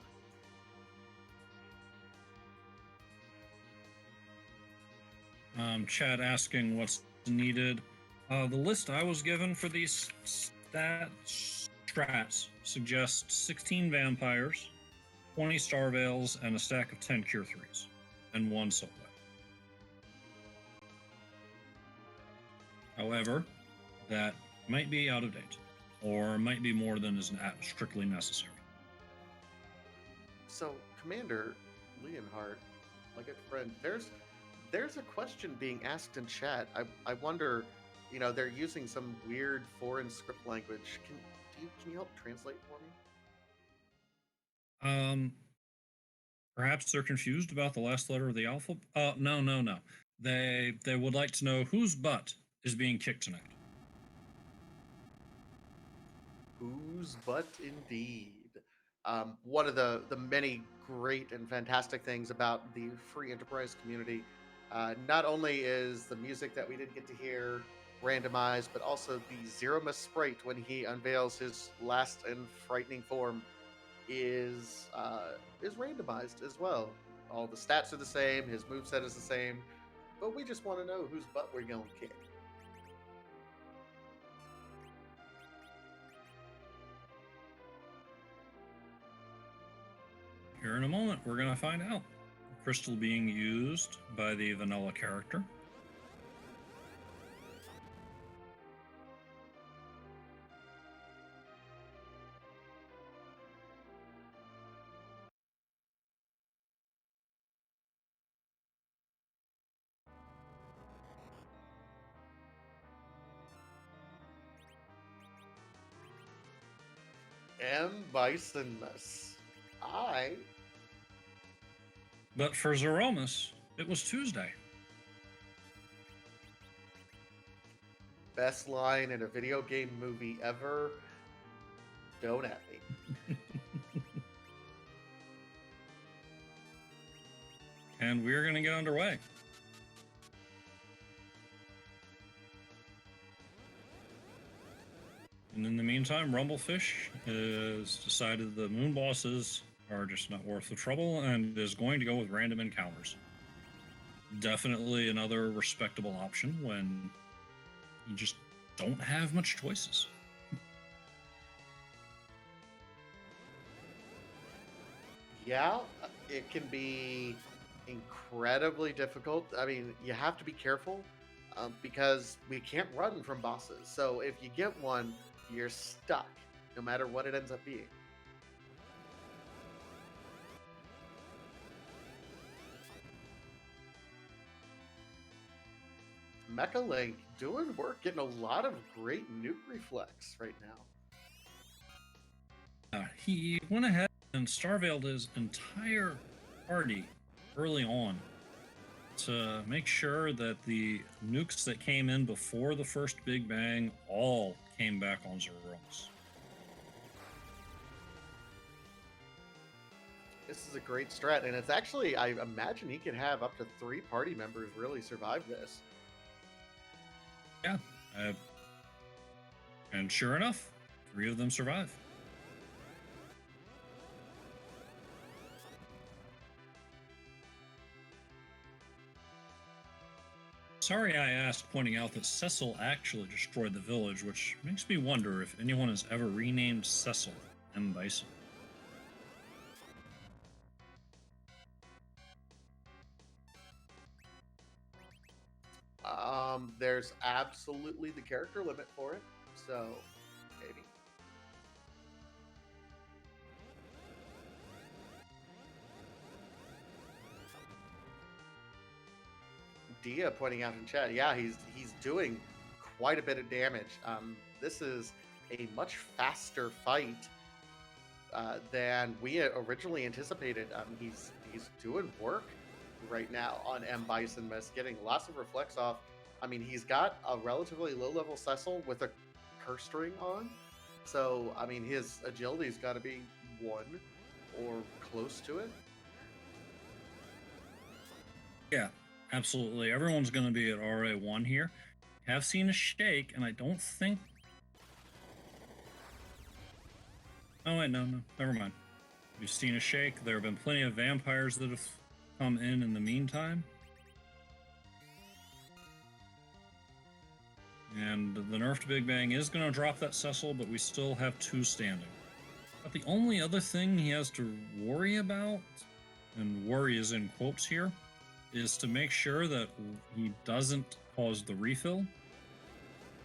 Chat asking what's needed. The list I was given for these strats suggests 16 vampires, 20 star veils, and a stack of 10 cure 3s, and 1 solo. However, that might be out of date, or might be more than is strictly necessary. So, Commander Leonhardt, my good friend, there's a question being asked in chat. I wonder, you know, they're using some weird foreign script language. Can you help translate for me? Perhaps they're confused about the last letter of the alphabet. No. They would like to know whose butt is being kicked tonight. Whose butt, indeed. One of the many great and fantastic things about the free enterprise community, not only is the music that we didn't get to hear randomized, but also the Threemus sprite when he unveils his last and frightening form is randomized as well. All the stats are the same, his moveset is the same, but we just want to know whose butt we're going to kick. Here in a moment, we're going to find out. Crystal being used by the vanilla character. M. Bisonmus. But for Threemus, it was Tuesday. Best line in a video game movie ever. Don't at me. And we're going to get underway. And in the meantime, Rumblefish has decided the moon bosses are just not worth the trouble and is going to go with random encounters. Definitely another respectable option when you just don't have much choices. Yeah, it can be incredibly difficult. I mean, you have to be careful because we can't run from bosses. So if you get one, you're stuck, no matter what it ends up being. Mechalink doing work, getting a lot of great nuke reflex right now. He went ahead and starveiled his entire party early on to make sure that the nukes that came in before the first Big Bang all came back on Zeromus. This is a great strat, and it's actually, I imagine he could have up to 3 party members really survive this. Yeah. And sure enough, 3 of them survive. Sorry I asked, pointing out that Cecil actually destroyed the village, which makes me wonder if anyone has ever renamed Cecil M. Bison. There's absolutely the character limit for it, so maybe. Dia pointing out in chat, yeah, he's doing quite a bit of damage. This is a much faster fight than we originally anticipated. He's doing work right now on M. Bison Miss, getting lots of reflex off. I mean, he's got a relatively low level Cecil with a curse string on. So, I mean, his agility's got to be 1 or close to it. Yeah, absolutely. Everyone's going to be at RA1 here. Have seen a shake, and I don't think... Oh, wait, no, never mind. We've seen a shake. There have been plenty of vampires that have come in the meantime. And the nerfed Big Bang is going to drop that Cecil, but we still have 2 standing. But the only other thing he has to worry about, and worry is in quotes here, is to make sure that he doesn't cause the refill.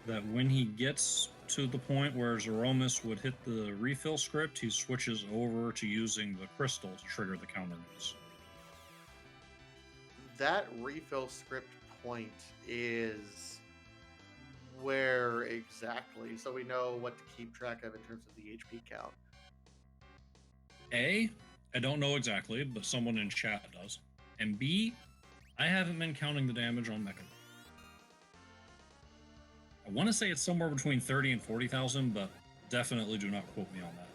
That when he gets to the point where Zeromus would hit the refill script, he switches over to using the crystal to trigger the counter moves. That refill script point is where exactly, so we know what to keep track of in terms of the HP count? A, I don't know exactly, but someone in chat does. And B, I haven't been counting the damage on Mecha. I want to say it's somewhere between 30 and 40,000, but definitely do not quote me on that.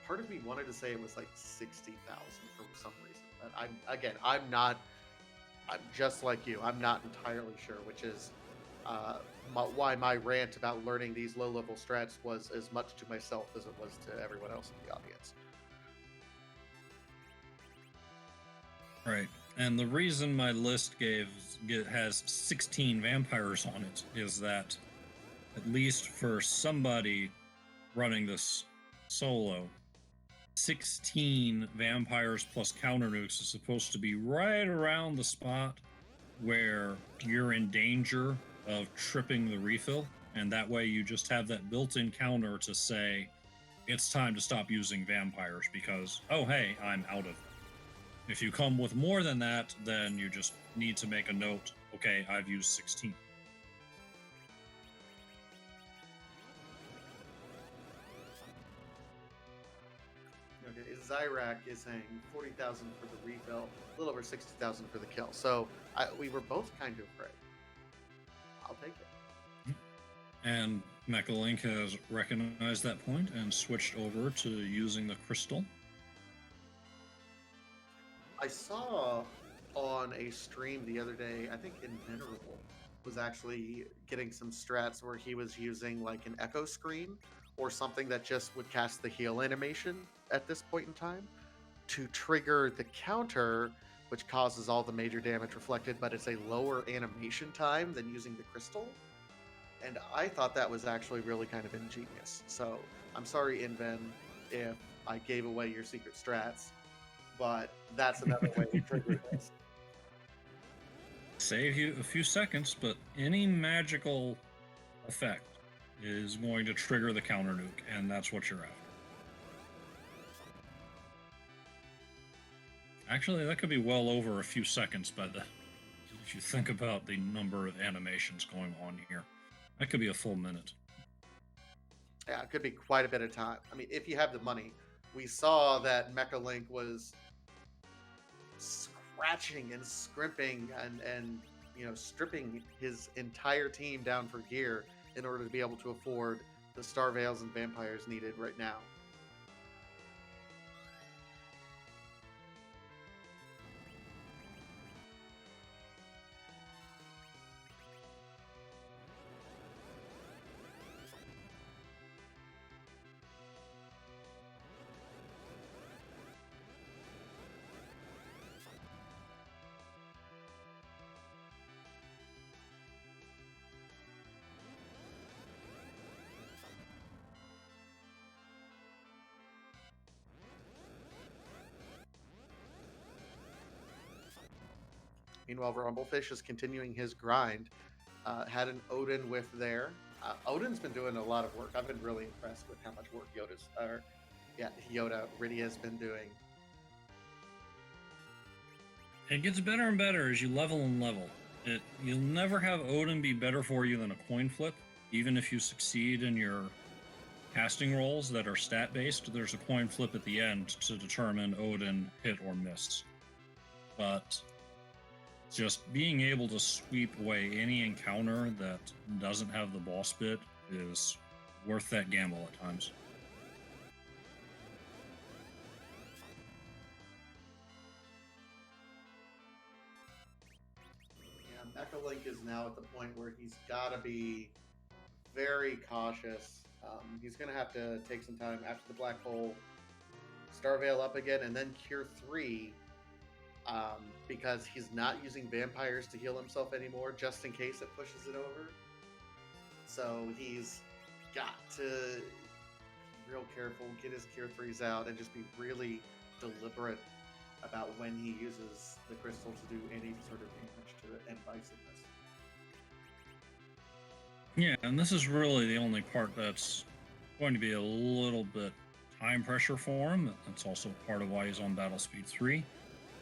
Part of me wanted to say it was like 60,000 for some reason, but I'm just like you. I'm not entirely sure, which is why my rant about learning these low-level strats was as much to myself as it was to everyone else in the audience. Right. And the reason my list has 16 vampires on it is that, at least for somebody running this solo, 16 vampires plus counter nukes is supposed to be right around the spot where you're in danger of tripping the refill, and that way you just have that built-in counter to say it's time to stop using vampires because, oh hey, I'm out of it. If you come with more than that, then you just need to make a note, okay, I've used 16. Okay, Zyrak is saying 40,000 for the refill, a little over 60,000 for the kill. So we were both kind of right. I'll take it. And Mechalink has recognized that point and switched over to using the crystal. I saw on a stream the other day, I think Invenerable was actually getting some strats where he was using like an echo screen or something that just would cast the heal animation at this point in time to trigger the counter, which causes all the major damage reflected, but it's a lower animation time than using the crystal. And I thought that was actually really kind of ingenious. So I'm sorry, Inven, if I gave away your secret strats, but that's another way to trigger this. Save you a few seconds, but any magical effect is going to trigger the counter nuke, and that's what you're after. Actually, that could be well over a few seconds by the, if you think about the number of animations going on here. That could be a full minute. Yeah, it could be quite a bit of time. I mean, if you have the money. We saw that Mechalink was scratching and scrimping and stripping his entire team down for gear in order to be able to afford the Star Veils and Vampires needed right now. Meanwhile, Rumblefish is continuing his grind. Had an Odin whiff there. Odin's been doing a lot of work. I've been really impressed with how much work Yoda really has been doing. It gets better and better as you level and level. You'll never have Odin be better for you than a coin flip. Even if you succeed in your casting rolls that are stat based, there's a coin flip at the end to determine Odin hit or miss. But just being able to sweep away any encounter that doesn't have the boss bit is worth that gamble at times. Yeah, Mechalink is now at the point where he's got to be very cautious. He's going to have to take some time after the Black Hole, Star Veil up again, and then Cure 3. Because he's not using vampires to heal himself anymore, just in case it pushes it over. So he's got to be real careful, get his Cure 3s out, and just be really deliberate about when he uses the crystal to do any sort of damage to it and evasiveness. Yeah, and this is really the only part that's going to be a little bit time pressure for him. That's also part of why he's on Battle Speed 3.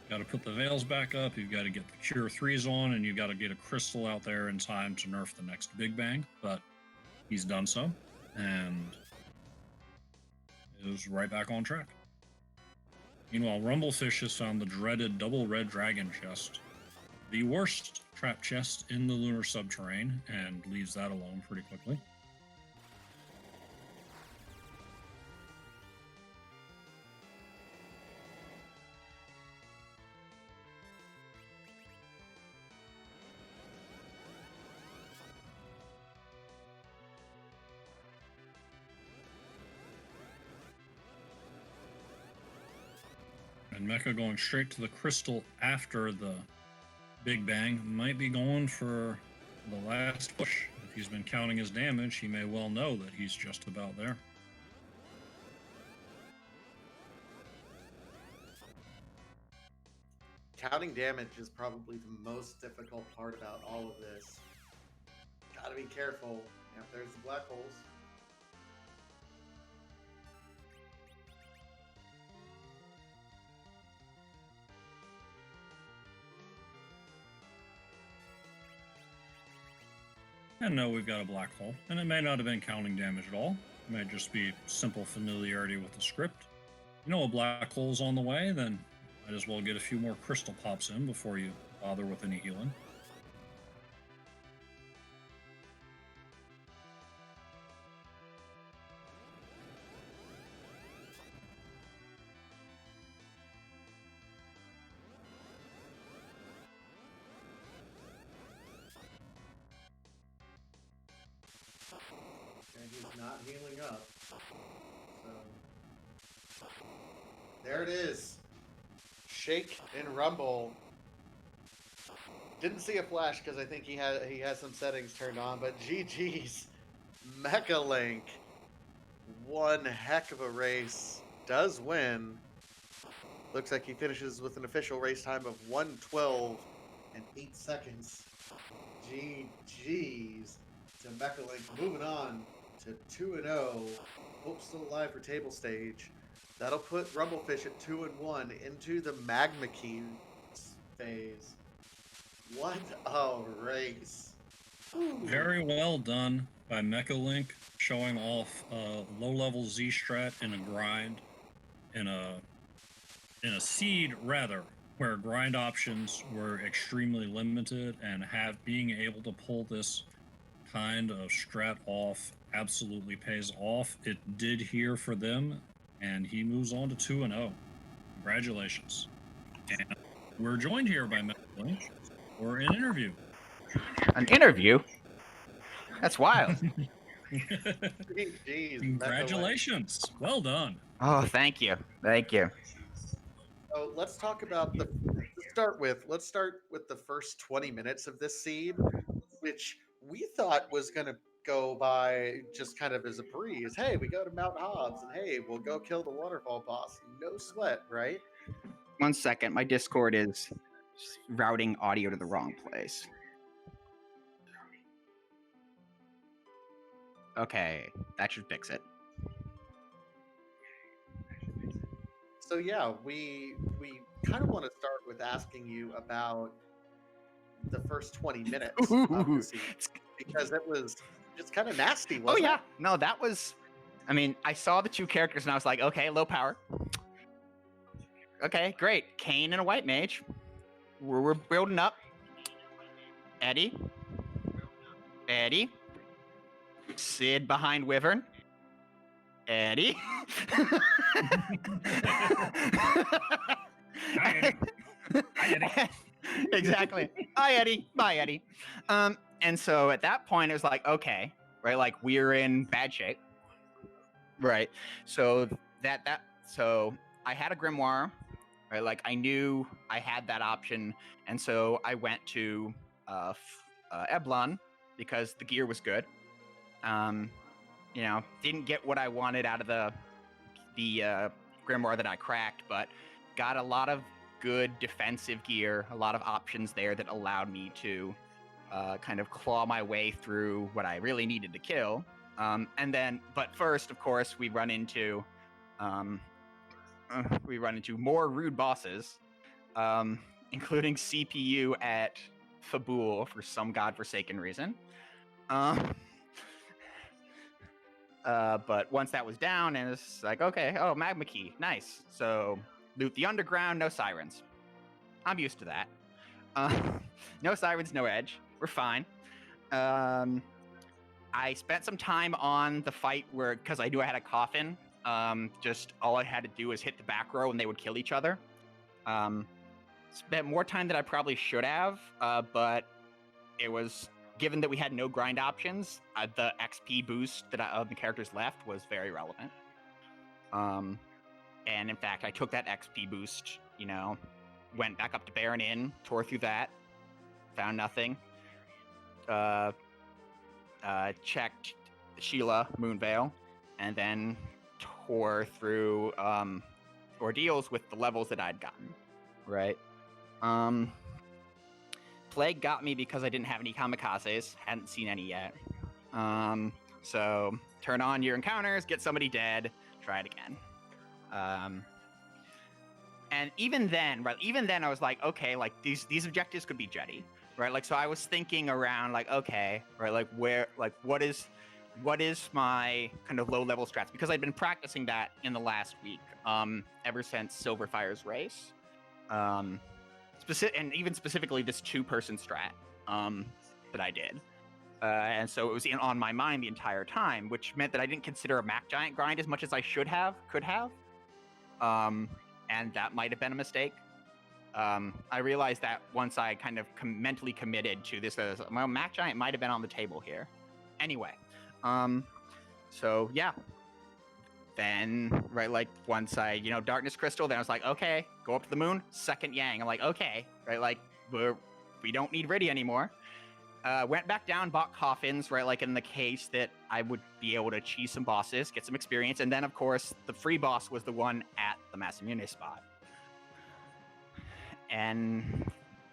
Got to put the Veils back up, you've got to get the Cure 3s on, and you've got to get a crystal out there in time to nerf the next Big Bang, but he's done so, and is right back on track. Meanwhile, Rumblefish has found the dreaded double red dragon chest, the worst trap chest in the lunar subterrane, and leaves that alone pretty quickly. And Mecha going straight to the crystal after the Big Bang might be going for the last push. If he's been counting his damage, he may well know that he's just about there. Counting damage is probably the most difficult part about all of this. Gotta be careful. Yep, there's the black holes. And no, we've got a black hole. And it may not have been counting damage at all. It may just be simple familiarity with the script. You know a black hole's on the way, then might as well get a few more crystal pops in before you bother with any healing. And he's not healing up. So there it is. Shake and rumble. Didn't see a flash because I think he has some settings turned on, but GG's Mechalink. One heck of a race. does win. Looks like he finishes with an official race time of 1:12 and 8 seconds. GG's to Mechalink. Moving on to 2-0. Hope still alive for table stage. That'll put Rumblefish at 2-1 into the Magma Key phase. What a race! Ooh. Very well done by Mechalink, showing off low-level Z strat in a grind, in a seed rather, where grind options were extremely limited, and being able to pull this kind of strat off absolutely pays off. It did here for them, and he moves on to 2-0. Congratulations. And we're joined here by Mechalink for an interview. An interview? That's wild. Jeez, Congratulations. Well done. Oh, thank you. Thank you. So let's talk about let's start with the first 20 minutes of this seed, which we thought was going to go by just kind of as a breeze. Hey, we go to Mount Hobbs, and hey, we'll go kill the waterfall boss. No sweat, right? 1 second. My Discord is routing audio to the wrong place. Okay, that should fix it. So yeah, we kind of want to start with asking you about the first 20 minutes of the seed, because it was just kind of nasty, wasn't Oh yeah, it? no, that was. I mean, I saw the two characters and I was like, okay, low power. Okay, great. Kane and a white mage. We're building up. Eddie. Sid behind Wyvern. Eddie. Hi, Eddie. Exactly. Hi, Eddie. Bye, Eddie. And so at that point, it was like, okay, right, like we're in bad shape, right? So so I had a grimoire, right? Like I knew I had that option, and so I went to Eblon because the gear was good. You know, didn't get what I wanted out of the grimoire that I cracked, but got a lot of good defensive gear, a lot of options there that allowed me to kind of claw my way through what I really needed to kill. And then, but first, of course, we run into more rude bosses, including CPU at Fabul for some godforsaken reason. But once that was down, and it's like, okay, oh, magma key, nice. So loot the underground, no sirens. I'm used to that. No sirens, no edge. We're fine. I spent some time on the fight because I knew I had a coffin. Just all I had to do was hit the back row and they would kill each other. Spent more time than I probably should have, but it was, given that we had no grind options, the XP boost that of the characters left was very relevant. And in fact, I took that XP boost, you know, went back up to Baron Inn, tore through that, found nothing. Checked Sheila Moonveil, and then tore through ordeals with the levels that I'd gotten. Right. Plague got me because I didn't have any kamikazes, hadn't seen any yet. So turn on your encounters, get somebody dead, try it again. And even then, I was like, okay, like these objectives could be jetty, right? Like, so I was thinking around, like, okay, right, like what is my kind of low level strats? Because I'd been practicing that in the last week, ever since Silverfire's race. And even specifically this 2-person strat that I did. And so it was on my mind the entire time, which meant that I didn't consider a Mac Giant grind as much as I could have. And that might have been a mistake. I realized that once I kind of mentally committed to this, well, Mac Giant might have been on the table here. Anyway, so yeah. Then, right, like once I, Darkness Crystal, then I was like, okay, go up to the moon, second Yang. I'm like, okay, right, like we don't need Riddy anymore. Went back down, bought coffins, right, like in the case that I would be able to cheese some bosses, get some experience, and then of course the free boss was the one at the Masamune spot. And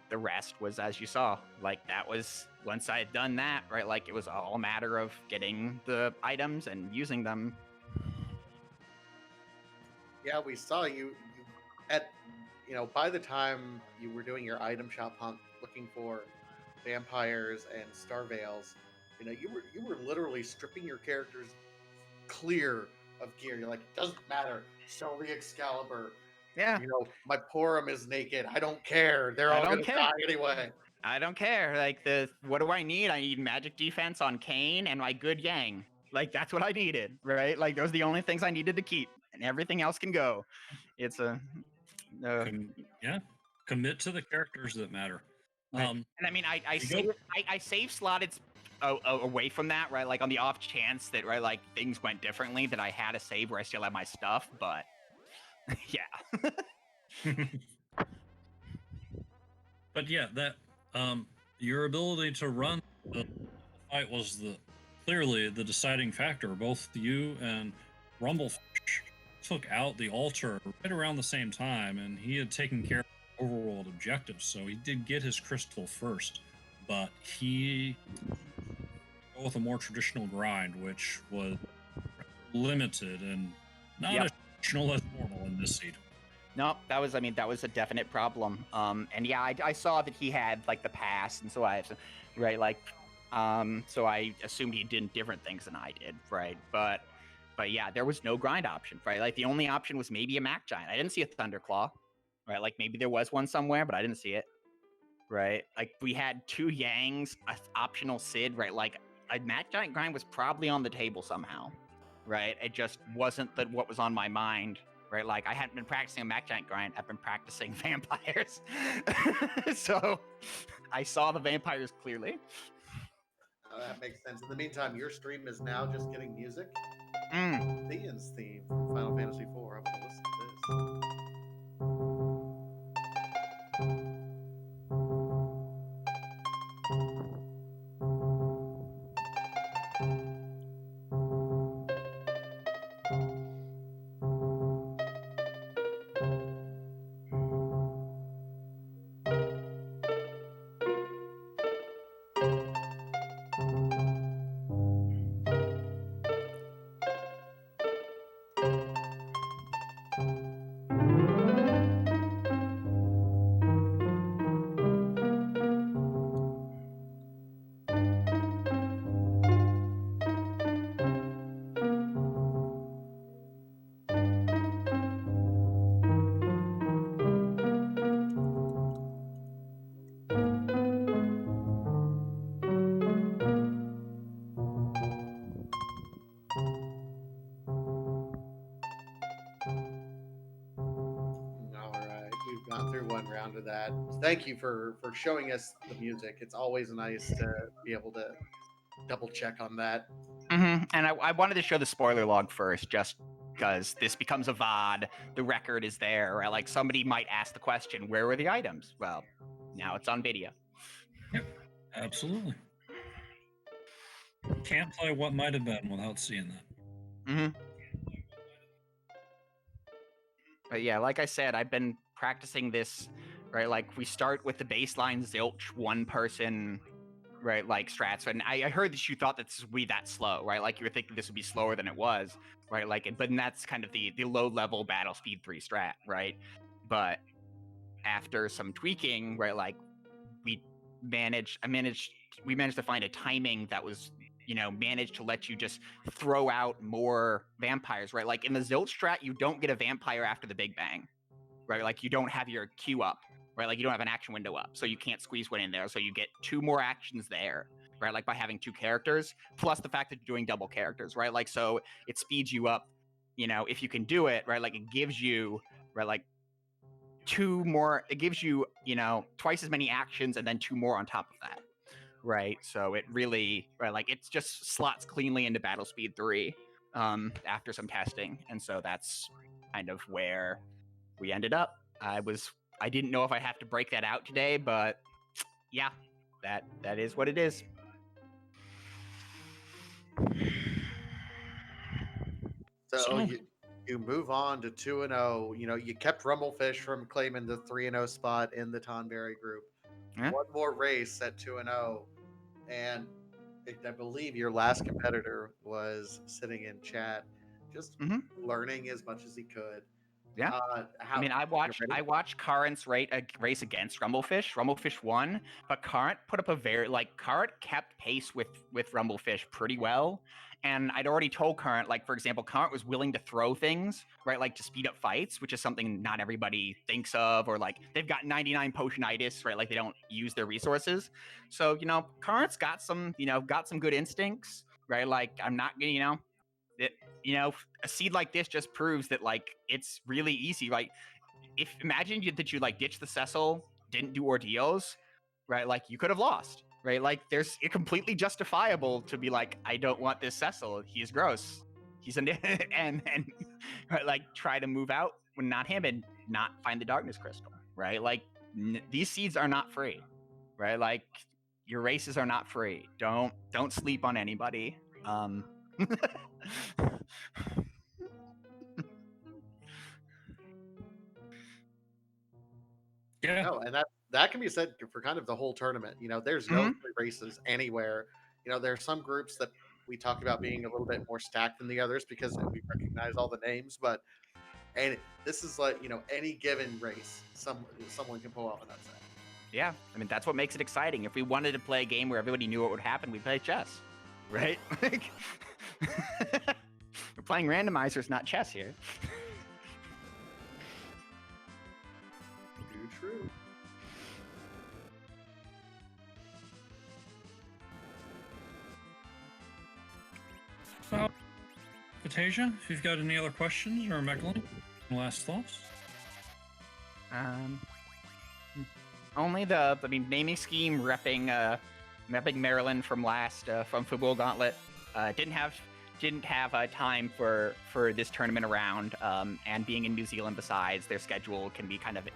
the rest was, as you saw, like that was, once I had done that, right, like it was all a matter of getting the items and using them. Yeah, we saw you at, by the time you were doing your item shop hunt, looking for vampires and star veils, you were literally stripping your characters clear of gear. You're like, doesn't matter, show the Excalibur. Yeah. My Purim is naked. I don't care. They're all gonna die anyway. I don't care. Like, what do I need? I need magic defense on Kane and my good Yang. Like, that's what I needed, right? Like, those are the only things I needed to keep, and everything else can go. It's a commit to the characters that matter. And I mean, I save slotted away from that, right? Like on the off chance that, right, like things went differently, that I had a save where I still had my stuff, but yeah. But yeah, that your ability to run the fight was clearly the deciding factor. Both you and Rumblefish took out the altar right around the same time, and he had taken care of overworld objectives, so he did get his crystal first, but he went with a more traditional grind, which was limited and not as traditional as normal in this seed. No, that was a definite problem. And yeah, I saw that he had like the pass, and so so I assumed he did different things than I did, right? But yeah, there was no grind option, right? Like the only option was maybe a Mac Giant. I didn't see a Thunderclaw, right? Like maybe there was one somewhere, but I didn't see it, right? Like we had 2 Yangs, an optional Sid, right? Like a Mac Giant grind was probably on the table somehow, right? It just wasn't what was on my mind, right? Like I hadn't been practicing a Mac Giant grind. I've been practicing vampires. So I saw the vampires clearly. That makes sense. In the meantime, your stream is now just getting music. Mm. Theon's theme from Final Fantasy IV. I'm going to listen to this. To that. Thank you for showing us the music. It's always nice to be able to double check on that. Mm-hmm. And I wanted to show the spoiler log first, just because this becomes a VOD. The record is there, right? Like somebody might ask the question, where were the items? Well, now it's on video. Yep, absolutely. Can't play what might have been without seeing that. Mm-hmm. But yeah, like I said, I've been practicing this, right? Like we start with the baseline Zilch 1-person, right? Like strats. And I heard that you thought that this would be that slow, right? Like you were thinking this would be slower than it was, right? Like, but that's kind of the low level battle speed 3 strat, right? But after some tweaking, right? Like we managed to find a timing that was, managed to let you just throw out more vampires, right? Like in the Zilch strat, you don't get a vampire after the Big Bang, right? Like you don't have your queue up, right? Like you don't have an action window up, so you can't squeeze one in there. So you get 2 more actions there, right? Like by having 2 characters, plus the fact that you're doing double characters, right? Like, so it speeds you up, if you can do it, right? Like it gives you, right? Like 2 more, it gives you, twice as many actions and then 2 more on top of that. Right, so it really, right, like it just slots cleanly into Battle Speed 3 after some testing, and so that's kind of where we ended up. I didn't know if I have to break that out today, but yeah, that is what it is. So you move on to 2-0. You know, you kept Rumblefish from claiming the 3-0 spot in the Tonberry group. Yeah. One more race at 2-0, and I believe your last competitor was sitting in chat, just learning as much as he could. Yeah. How, I mean, I watched Current's race against Rumblefish. Rumblefish won, but Current put up a Current kept pace with Rumblefish pretty well. And I'd already told Current, like, for example, Current was willing to throw things, right, like to speed up fights, which is something not everybody thinks of, or like they've got 99 potionitis, right, like they don't use their resources. So, you know, Current's got some good instincts, right? Like, I'm not gonna, a seed like this just proves that, like, it's really easy. Like, imagine that you like ditch the Cecil, didn't do ordeals, right? Like, you could have lost, right? Like, it's completely justifiable to be like, I don't want this Cecil. He's gross. He's and right, like, try to move out when not him and not find the darkness crystal, right? Like, these seeds are not free, right? Like, your races are not free. Don't sleep on anybody. Yeah. No, and that can be said for kind of the whole tournament. You know, there's no free races anywhere. You know, there are some groups that we talk about being a little bit more stacked than the others because we recognize all the names, but this is like, you know, any given race, someone can pull off an upset. Yeah, I mean, that's what makes it exciting. If we wanted to play a game where everybody knew what would happen, we'd play chess, right? Like, we're playing randomizers, not chess here. True. So, Patasia, if you've got any other questions, or Mechalink, last thoughts? Only naming scheme repping Maryland from Football Gauntlet. Didn't have time for this tournament around, and being in New Zealand besides, their schedule can be kind of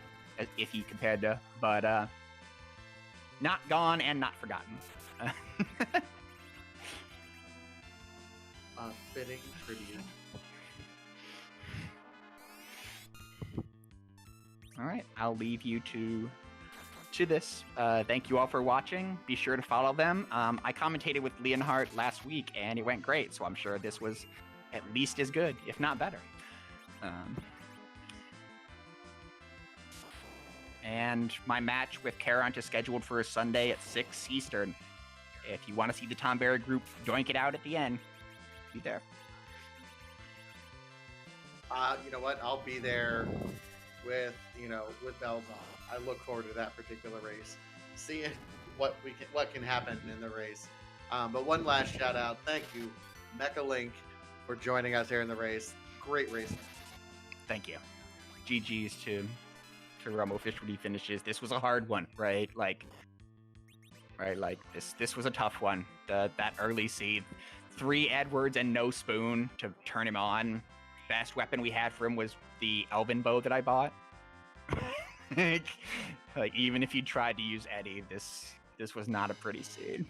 iffy compared to, but not gone and not forgotten. Fitting tribute. All right, I'll leave you to this. Thank you all for watching. Be sure to follow them. I commentated with Leonhardt last week, and it went great, so I'm sure this was at least as good, if not better. And my match with Carant is scheduled for Sunday at 6 Eastern. If you want to see the Tonberry group doink it out at the end, be there. You know what? I'll be there with bells on. I look forward to that particular race, seeing what can happen in the race. But one last shout out, thank you, Mechalink, for joining us here in the race. Great race. Thank you. GG's to Rumblefish when he finishes. This was a hard one, right? Like this was a tough one. That early seed, 3 Edwards and no spoon to turn him on. Best weapon we had for him was the Elven bow that I bought. Like, even if you tried to use Eddie, this was not a pretty seed.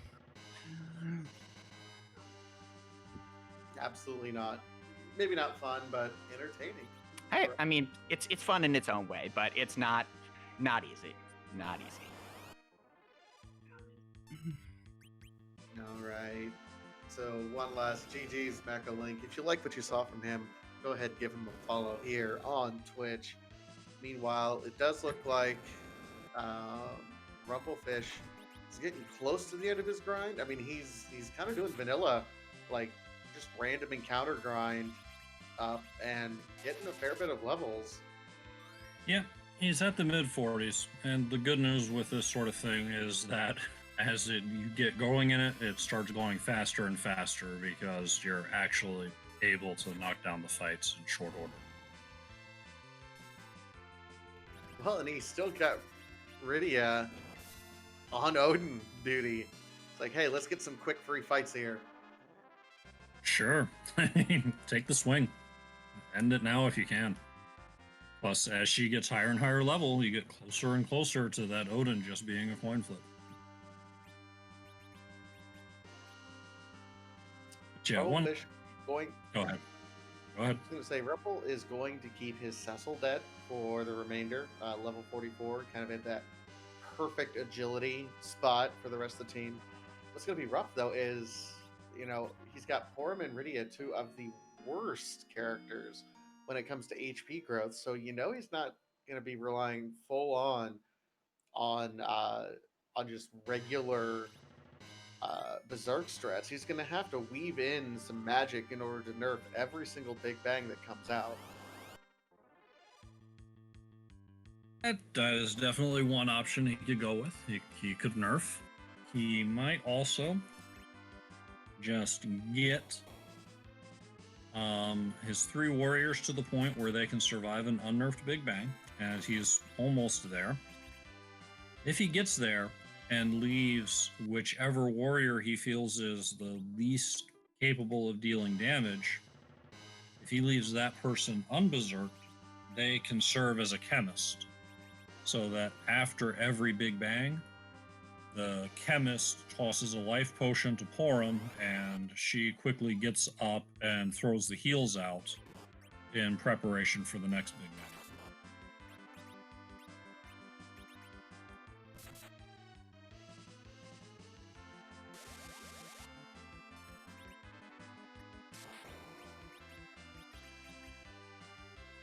Absolutely not. Maybe not fun, but entertaining. I mean, it's fun in its own way, but it's not easy. Not easy. All right. So one last GG's Mechalink. If you like what you saw from him, go ahead and give him a follow here on Twitch. Meanwhile, it does look like Rumblefish is getting close to the end of his grind. I mean, he's kind of doing vanilla, like just random encounter grind up and getting a fair bit of levels. Yeah, he's at the mid-40s, and the good news with this sort of thing is that as you get going in it, it starts going faster and faster because you're actually able to knock down the fights in short order. Well, and he's still got Rydia on Odin duty. It's like, hey, let's get some quick free fights here. Sure. I mean, take the swing. End it now if you can. Plus, as she gets higher and higher level, you get closer and closer to that Odin just being a coin flip. Yeah, one. Rumblefish going. Go ahead. Go ahead. I was going to say Rumble is going to keep his Cecil dead for the remainder, level 44, kind of at that perfect agility spot for the rest of the team. What's going to be rough though is, he's got Porum and Rydia, two of the worst characters when it comes to HP growth. So he's not going to be relying full on just regular berserk strats. He's going to have to weave in some magic in order to nerf every single big bang that comes out. That is definitely one option he could go with. He could nerf. He might also just get his 3 warriors to the point where they can survive an unnerfed Big Bang, and he's almost there. If he gets there and leaves whichever warrior he feels is the least capable of dealing damage, if he leaves that person unberserked, they can serve as a chemist. So that after every Big Bang, the chemist tosses a life potion to Porum, and she quickly gets up and throws the heals out in preparation for the next Big Bang.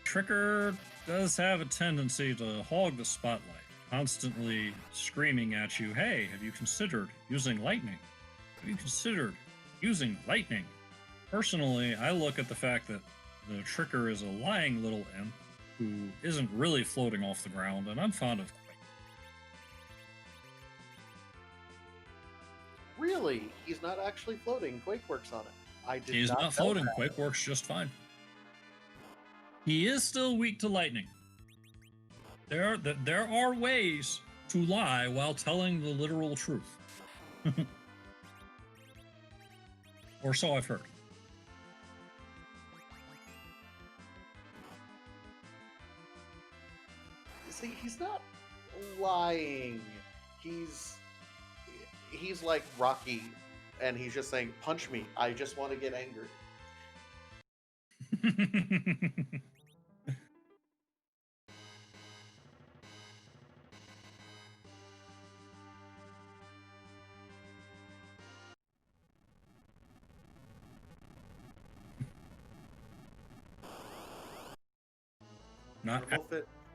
Tricker does have a tendency to hog the spotlight, constantly screaming at you, hey, have you considered using lightning? Have you considered using lightning? Personally, I look at the fact that the Tricker is a lying little imp who isn't really floating off the ground, and I'm fond of Quake. Really? He's not actually floating. Quake works on it. He's not floating. Quake works just fine. He is still weak to lightning. There are ways to lie while telling the literal truth. Or so I've heard. See, he's not lying. He's like Rocky, and he's just saying, punch me. I just want to get angry.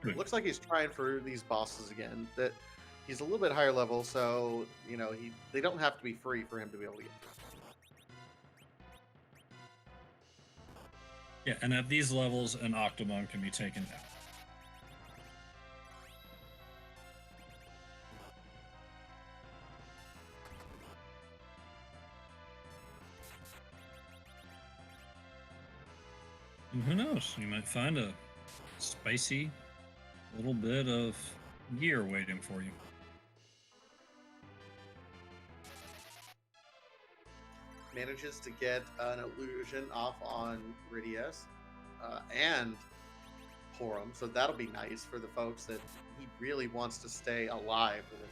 It looks like he's trying for these bosses again. That he's a little bit higher level, so they don't have to be free for him to be able to get through. Yeah, and at these levels, an Octomon can be taken down. And who knows? You might find a spicy little bit of gear waiting for you. Manages to get an illusion off on Rydias and Porum, so that'll be nice for the folks that he really wants to stay alive for this.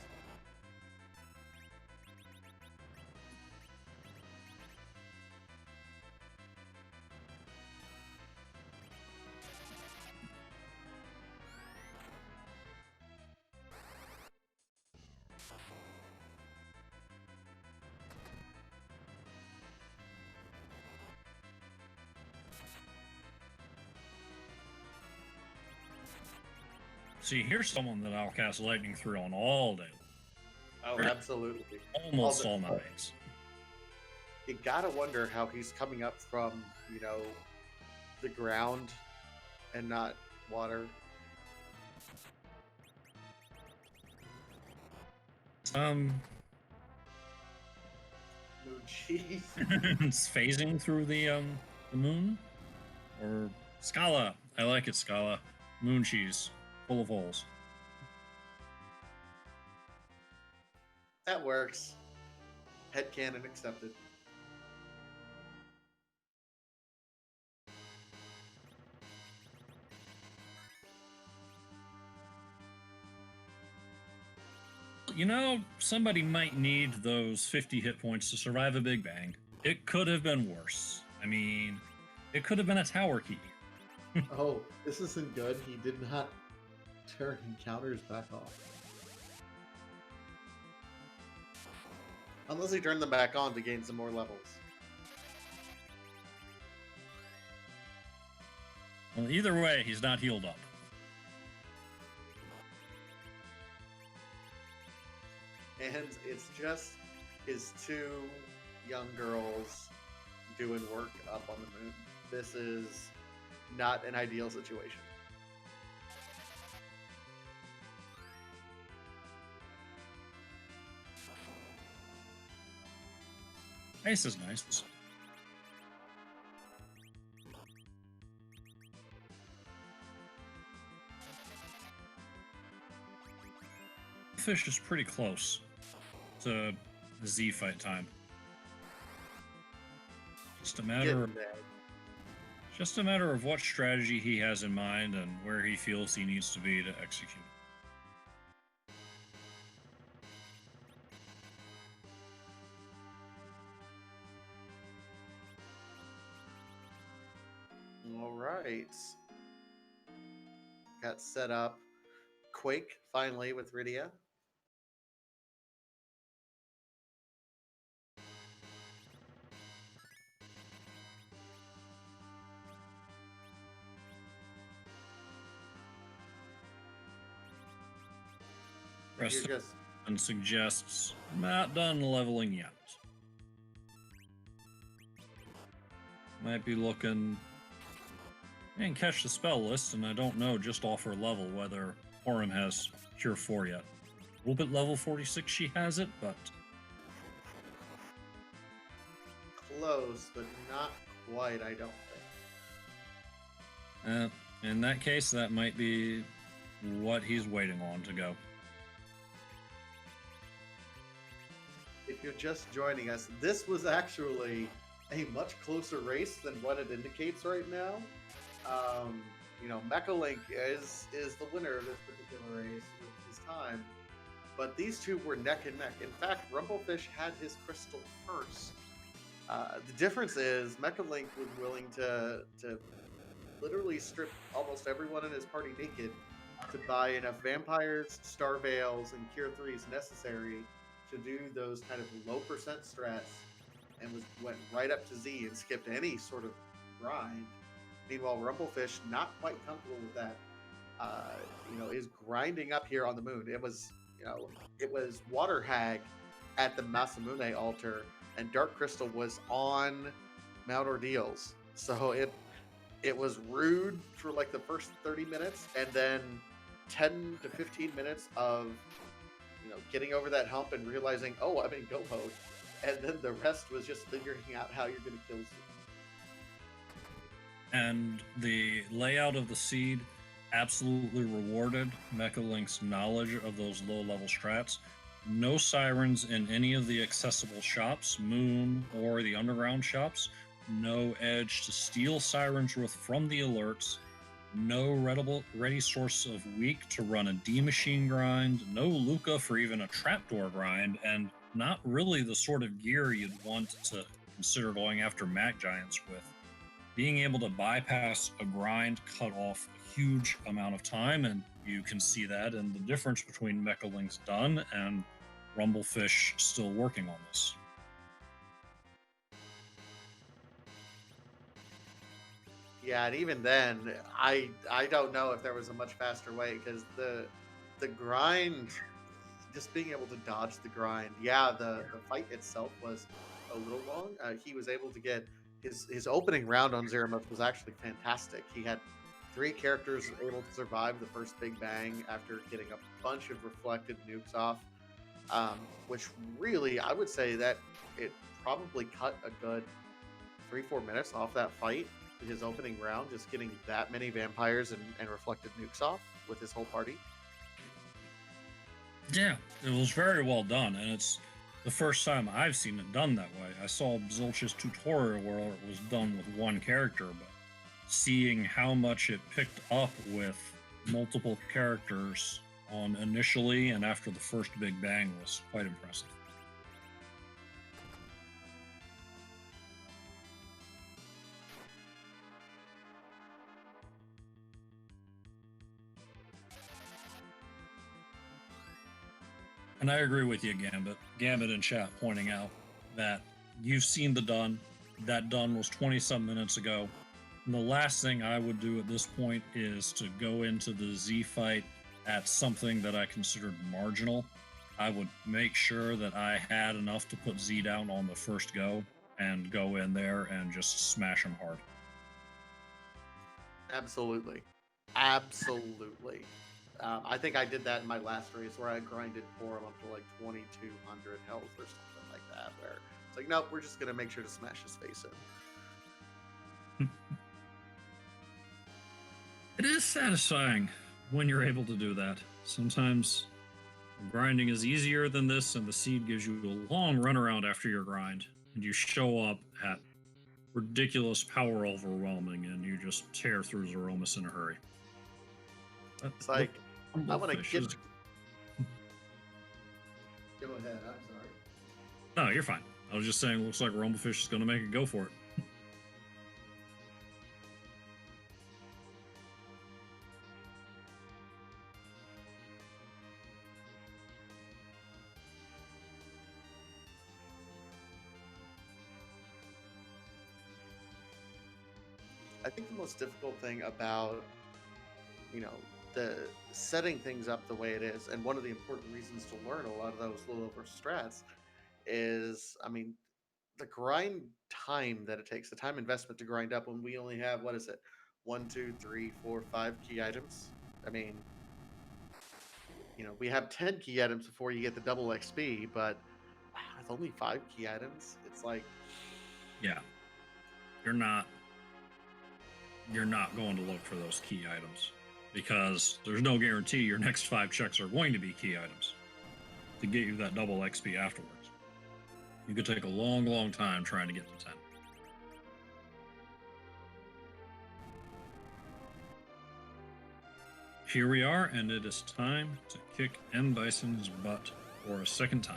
See, here's someone that I'll cast lightning through on all day. Oh, absolutely. Almost all nights. You gotta wonder how he's coming up from, the ground and not water. Moon cheese. It's phasing through the moon, or Scala. I like it, Scala. Moon cheese, full of holes. That works. Headcanon accepted. Somebody might need those 50 hit points to survive a Big Bang. It could have been worse. I mean, it could have been a tower key. Oh, this isn't good. He did not turn encounters back off. Unless he turned them back on to gain some more levels. Well, either way, he's not healed up. And it's just his two young girls doing work up on the moon. This is not an ideal situation. Ice is nice. Fish is pretty close to Z fight time. Just a matter of what strategy he has in mind and where he feels he needs to be to execute. All right. Got set up. Quake finally with Rydia. Preston suggests not done leveling yet. Might be looking and catch the spell list, and I don't know just off her level whether Aurum has Cure 4 yet. A little bit level 46 she has it, but close, but not quite, I don't think. In that case, that might be what he's waiting on to go. If you're just joining us, this was actually a much closer race than what it indicates right now. You know, Mechalink is the winner of this particular race with his time, but these two were neck and neck. In fact, Rumblefish had his crystal first. The difference is Mechalink was willing to literally strip almost everyone in his party naked to buy enough vampires, star veils, and cure 3s necessary to do those kind of low percent strats, and went right up to Z and skipped any sort of grind. Meanwhile, Rumblefish, not quite comfortable with that, you know, is grinding up here on the moon. It was, you know, it was Water Hag at the Masamune altar, and Dark Crystal was on Mount Ordeals. So it was rude for like the first 30 minutes, and then 10 to 15 minutes of, you know, getting over that hump and realizing, oh, I'm in go mode. And then the rest was just figuring out how you're going to kill Z. And the layout of the seed absolutely rewarded Mechalink's knowledge of those low-level strats. No sirens in any of the accessible shops, Moon or the underground shops. No edge to steal sirens from the alerts. No ready source of weak to run a D-machine grind. No Luca for even a trapdoor grind. And not really the sort of gear you'd want to consider going after Mac Giants with. Being able to bypass a grind cut off a huge amount of time, and you can see that in the difference between Mechalink's done and Rumblefish still working on this. Yeah, and even then, I don't know if there was a much faster way, because the grind, just being able to dodge the grind, yeah, the fight itself was a little long. He was able to get his opening round on Zeramuth was actually fantastic. He had 3 characters able to survive the first big bang after getting a bunch of reflected nukes off, which really, I would say that it probably cut a good 3-4 minutes off that fight. His opening round, just getting that many vampires and reflected nukes off with his whole party. Yeah, it was very well done, and it's the first time I've seen it done that way. I saw Zilch's tutorial where it was done with one character, but seeing how much it picked up with multiple characters on initially and after the first big bang was quite impressive. And I agree with you, Gambit. Gambit in chat pointing out that you've seen the done. That done was 20-some minutes ago. And the last thing I would do at this point is to go into the Z fight at something that I considered marginal. I would make sure that I had enough to put Z down on the first go and go in there and just smash him hard. Absolutely. Absolutely. I think I did that in my last race where I grinded for him up to like 2,200 health or something like that, where it's like, nope, we're just going to make sure to smash his face in. It is satisfying when you're able to do that. Sometimes grinding is easier than this, and the seed gives you a long runaround after your grind, and you show up at ridiculous power overwhelming, and you just tear through Zeromus in a hurry. It's like, I want to get... Go ahead, I'm sorry. No, you're fine. I was just saying, it looks like Rumblefish is going to make it go for it. I think the most difficult thing about, the setting things up the way it is, and one of the important reasons to learn a lot of those low level strats is, the grind time that it takes, the time investment to grind up when we only have, what is it, 1, 2, 3, 4, 5 key items. We have 10 key items before you get the double XP, but wow, it's only 5 key items. It's like, yeah, you're not going to look for those key items because there's no guarantee your next 5 checks are going to be key items to get you that double XP afterwards. You could take a long, long time trying to get to 10. Here we are, and it is time to kick M. Bison's butt for a second time.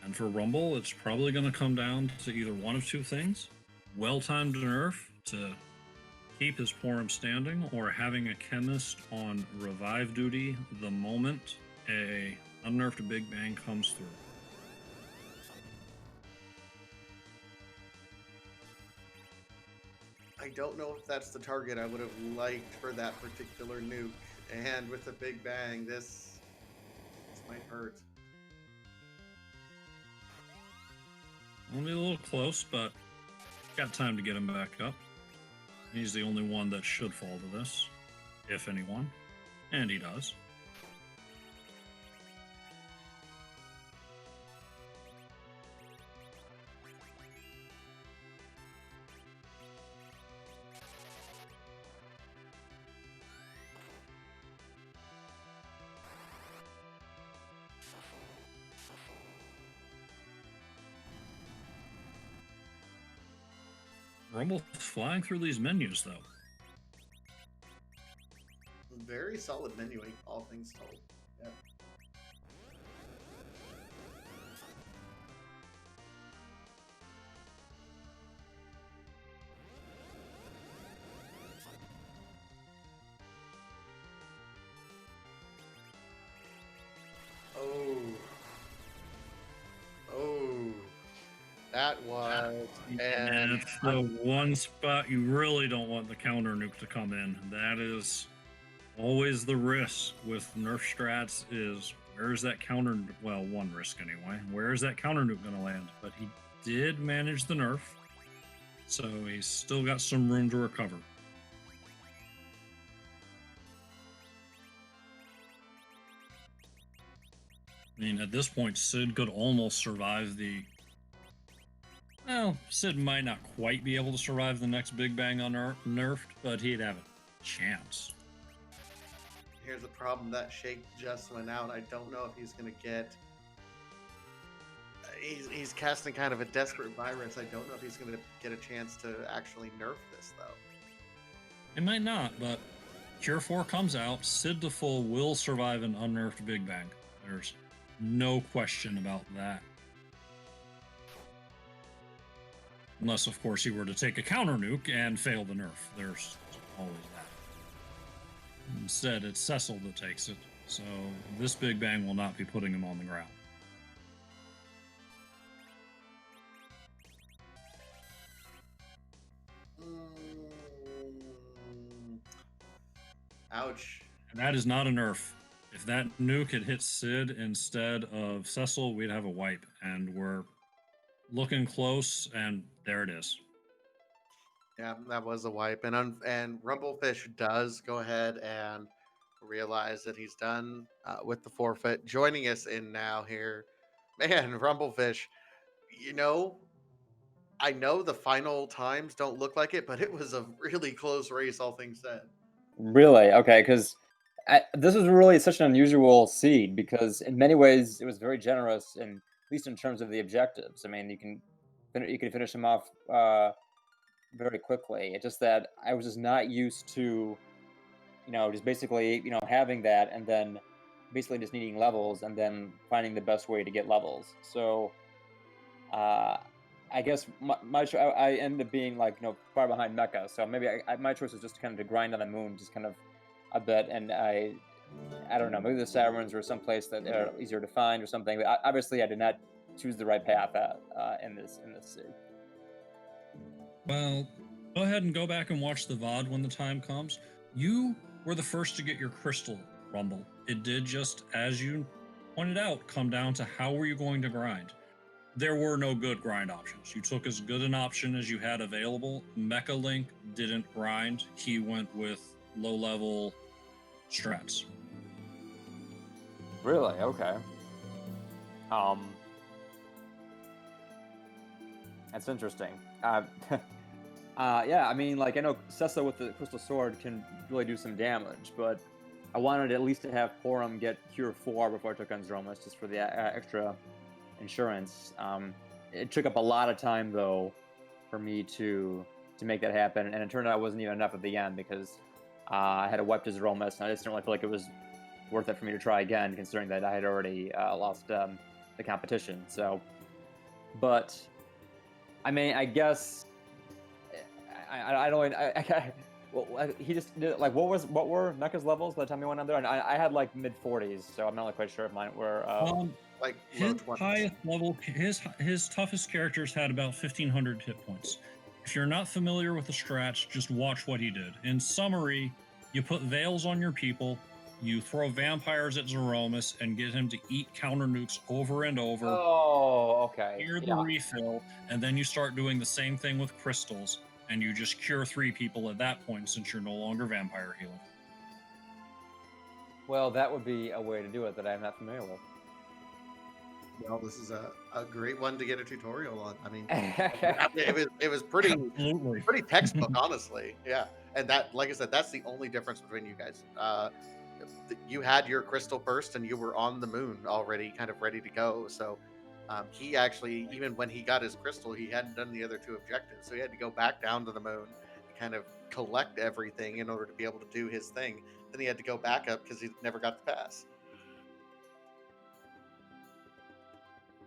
And for Rumble, it's probably going to come down to either one of two things. Well-timed nerf to keep his Porum standing, or having a chemist on revive duty the moment a unnerfed Big Bang comes through. I don't know if that's the target I would have liked for that particular nuke. And with the Big Bang, this might hurt. Only a little close, but got time to get him back up. He's the only one that should fall to this, if anyone. And he does. Rumble flying through these menus, though. Very solid menuing, all things told. Yeah. That was... And it's the one spot you really don't want the counter nuke to come in. That is always the risk with nerf strats, is where's that counter... Well, one risk anyway. Where is that counter nuke going to land? But he did manage the nerf, so he's still got some room to recover. I mean, at this point, Sid could almost survive the... Well, Sid might not quite be able to survive the next Big Bang unnerfed, but he'd have a chance. Here's the problem, that shake just went out. I don't know if he's going to get... he's casting kind of a desperate virus. I don't know if he's going to get a chance to actually nerf this though. It might not, but Cure 4 comes out. Sid to full will survive an unnerfed Big Bang. There's no question about that. Unless, of course, he were to take a counter nuke and fail the nerf. There's always that. Instead, it's Cecil that takes it. So this Big Bang will not be putting him on the ground. Ouch. And that is not a nerf. If that nuke had hit Sid instead of Cecil, we'd have a wipe. And we're looking close, and there it is. Yeah, that was a wipe. And Rumblefish does go ahead and realize that he's done with the forfeit. Joining us in now here, man, Rumblefish, you know, I know the final times don't look like it, but it was a really close race, all things said. Really? Okay, because this was really such an unusual seed because in many ways it was very generous, and at least in terms of the objectives. I mean, you can finish them off very quickly. It's just that I was just not used to, just basically, having that and then basically just needing levels and then finding the best way to get levels. So, I guess I ended up being like far behind Mecha, so maybe my choice was just kind of to grind on the moon, just kind of a bit, and I don't know, maybe the Sirens were someplace that are easier to find or something. But obviously, I did not choose the right path in this seed. Well, go ahead and go back and watch the VOD when the time comes. You were the first to get your crystal, Rumble. It did, just as you pointed out, come down to how were you going to grind. There were no good grind options. You took as good an option as you had available. Mechalink didn't grind. He went with low-level strats. Really? Okay. That's interesting. Yeah, I mean, like, I know Sessa with the Crystal Sword can really do some damage, but I wanted at least to have Porum get Cure 4 before I took on Zromas, just for the extra insurance. It took up a lot of time, though, for me to make that happen, and it turned out it wasn't even enough at the end, because I had to wipe to Zromas, and I just didn't really feel like it was worth it for me to try again, considering that I had already lost the competition. So, but I mean, I guess I don't. Well, he just did, like, what were Mecha's levels by the time he went on there? And I had like mid 40s, so I'm not really quite sure if mine were. Like his highest level, his toughest characters had about 1,500 hit points. If you're not familiar with the strats, just watch what he did. In summary, you put veils on your people, you throw vampires at Zeromus and get him to eat counter nukes over and over. Oh, okay. Clear the refill, and then you start doing the same thing with crystals, and you just cure 3 people at that point since you're no longer vampire healing. Well, that would be a way to do it that I'm not familiar with. Well, this is a great one to get a tutorial on. I mean, it was pretty textbook, honestly. Yeah, and that, like I said, that's the only difference between you guys. You had your crystal burst, and you were on the moon already, kind of ready to go. So he actually, even when he got his crystal, he hadn't done the other 2 objectives, so he had to go back down to the moon, kind of collect everything in order to be able to do his thing. Then he had to go back up because he never got the pass.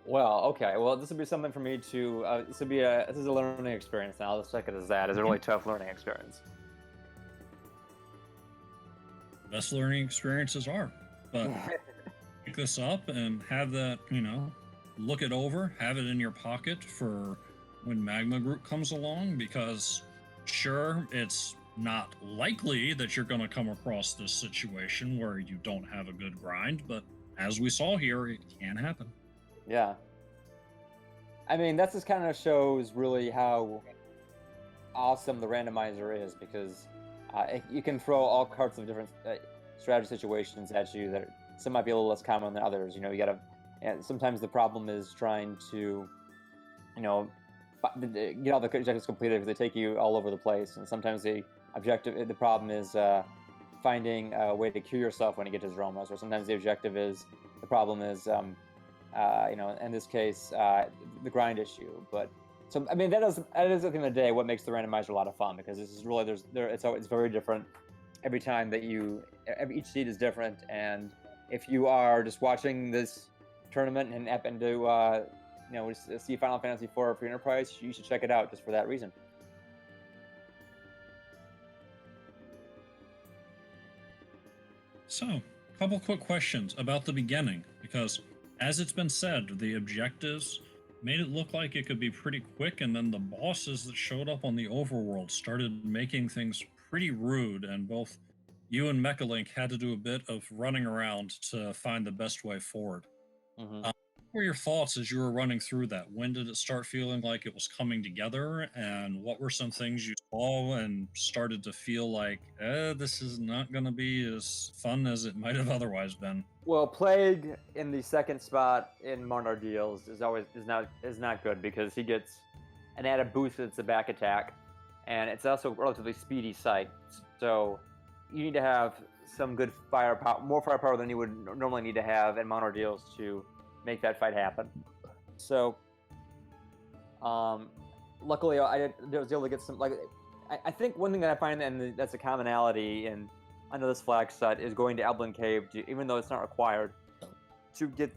Well, okay. Well, this would be something for me to. This is a learning experience. Now, I'll just check it as that. It's a really tough learning experience. Best learning experiences are, but pick this up and have that, look it over, have it in your pocket for when Magma Group comes along, because sure, it's not likely that you're going to come across this situation where you don't have a good grind, but as we saw here, it can happen. Yeah. I mean, that just kind of shows really how awesome the randomizer is, because you can throw all sorts of different strategy situations at you that some might be a little less common than others. You gotta. And sometimes the problem is trying to, get all the objectives completed, because they take you all over the place. And sometimes the problem is finding a way to cure yourself when you get to Zromas, or sometimes the problem is in this case, the grind issue. But so I mean that is at the end of the day what makes the randomizer a lot of fun, because this is really it's very different every time that each seed is different, and if you are just watching this tournament and happen to see Final Fantasy IV for Enterprise, you should check it out just for that reason. So, a couple quick questions about the beginning, because as it's been said, the objectives made it look like it could be pretty quick, and then the bosses that showed up on the overworld started making things pretty rude, and both you and Mechalink had to do a bit of running around to find the best way forward. Mm-hmm. What were your thoughts as you were running through that? When did it start feeling like it was coming together? And what were some things you saw and started to feel like, this is not going to be as fun as it might have otherwise been? Well, Plague in the second spot in Monarch deals is not good, because he gets an added boost with the back attack, and it's also a relatively speedy sight. So you need to have some good firepower, more firepower than you would normally need to have in Monarch deals to make that fight happen. So, luckily, I was able to get some. I think one thing that I find, and that's a commonality in under this flag set, is going to Elblin Cave, even though it's not required, to check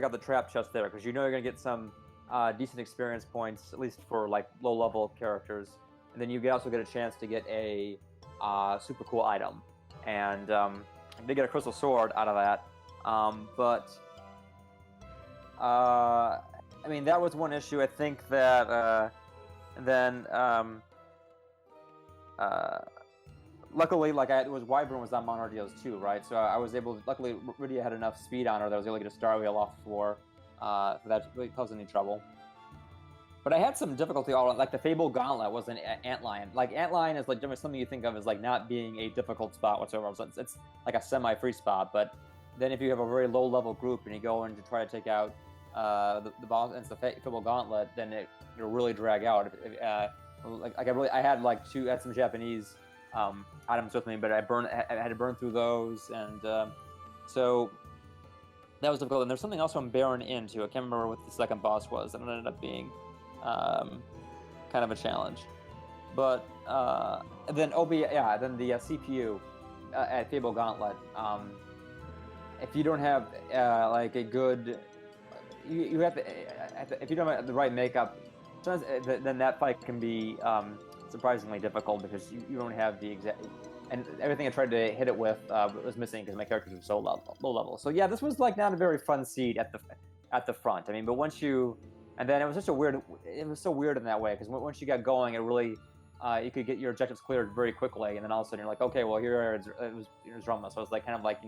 out the trap chest there, because you're gonna get some decent experience points, at least for like low level characters, and then you also get a chance to get a super cool item, and I did get a crystal sword out of that, but I mean that was one issue. I think that luckily, it was Wyvern was on Monarch deals too, right? So I was able to, luckily, Rydia had enough speed on her that I was able to get a Star Wheel off the floor for that really caused any trouble. But I had some difficulty all around. Like the Fable Gauntlet was an Antlion. Like Antlion is like something you think of as like not being a difficult spot whatsoever. So it's like a semi-free spot. But then if you have a very low-level group and you go in to try to take out the boss, and it's the Fable Gauntlet, then it'll really drag out. I had some Japanese items with me, but I had to burn through those, and so that was difficult. And there's something else on Baron Inn too. I can't remember what the second boss was, and it ended up being kind of a challenge. But then then the CPU at Fable Gauntlet. If you don't have like a good, you have to, if you don't have the right makeup, then that fight can be surprisingly difficult, because you don't have the exact, and everything I tried to hit it with was missing because my characters were so low level. So yeah, this was like not a very fun seed at the front. I mean, but once you, and then it was so weird in that way, because once you got going, it really you could get your objectives cleared very quickly, and then all of a sudden you're like, okay, well here's Roma. So it's like kind of like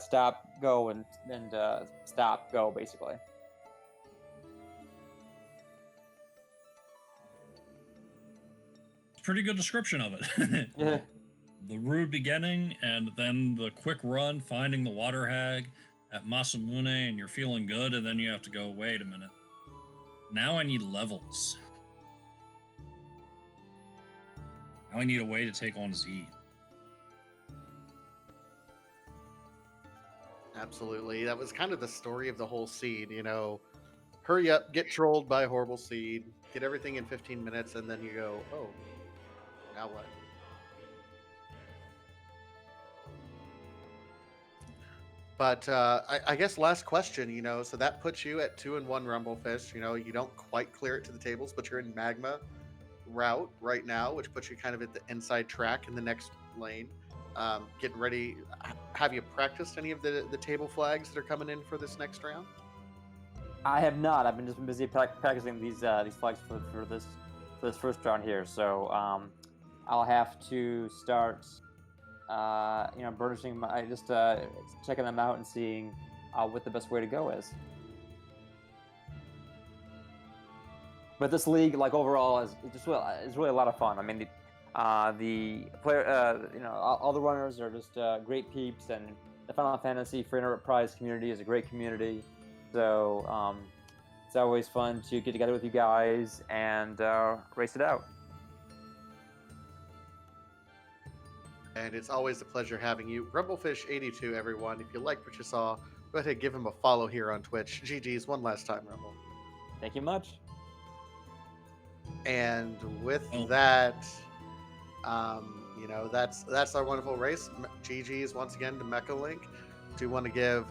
stop, go, and stop, go, basically. Pretty good description of it. Yeah. The rude beginning, and then the quick run, finding the water hag at Masamune, and you're feeling good, and then you have to go, wait a minute. Now I need levels. Now I need a way to take on Z. Absolutely. That was kind of the story of the whole seed, hurry up, get trolled by a horrible seed, get everything in 15 minutes, and then you go, oh, now what? But I guess last question, so that puts you at 2-1 Rumblefish. You don't quite clear it to the tables, but you're in Magma route right now, which puts you kind of at the inside track in the next lane. Getting ready. Have you practiced any of the table flags that are coming in for this next round? I have not. I've been busy practicing these flags for this first round here. So I'll have to start, burnishing checking them out and seeing what the best way to go is. But this league, like overall, is really a lot of fun. I mean, the player, all the runners are just great peeps, and the Final Fantasy for Enterprise community is a great community. So it's always fun to get together with you guys and race it out. And it's always a pleasure having you. Rumblefish82, everyone. If you liked what you saw, go ahead and give him a follow here on Twitch. GG's one last time, Rumble. Thank you much. And with Oh. that, you know, that's our wonderful race. GG's once again to Mechalink. Do want to give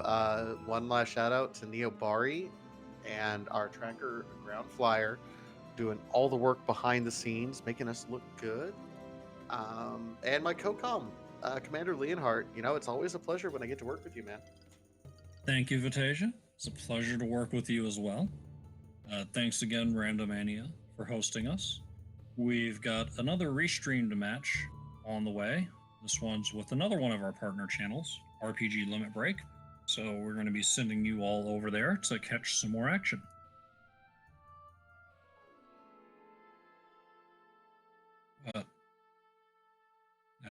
one last shout out to Neo Bari and our tracker Ground Flyer, doing all the work behind the scenes, making us look good. And my co-com, Commander Leonhardt. You know, it's always a pleasure when I get to work with you, man. Thank you, Vitasia. It's a pleasure to work with you as well. Thanks again, Randomania, for hosting us. We've got another restreamed match on the way. This one's with another one of our partner channels, RPG Limit Break. So we're going to be sending you all over there to catch some more action.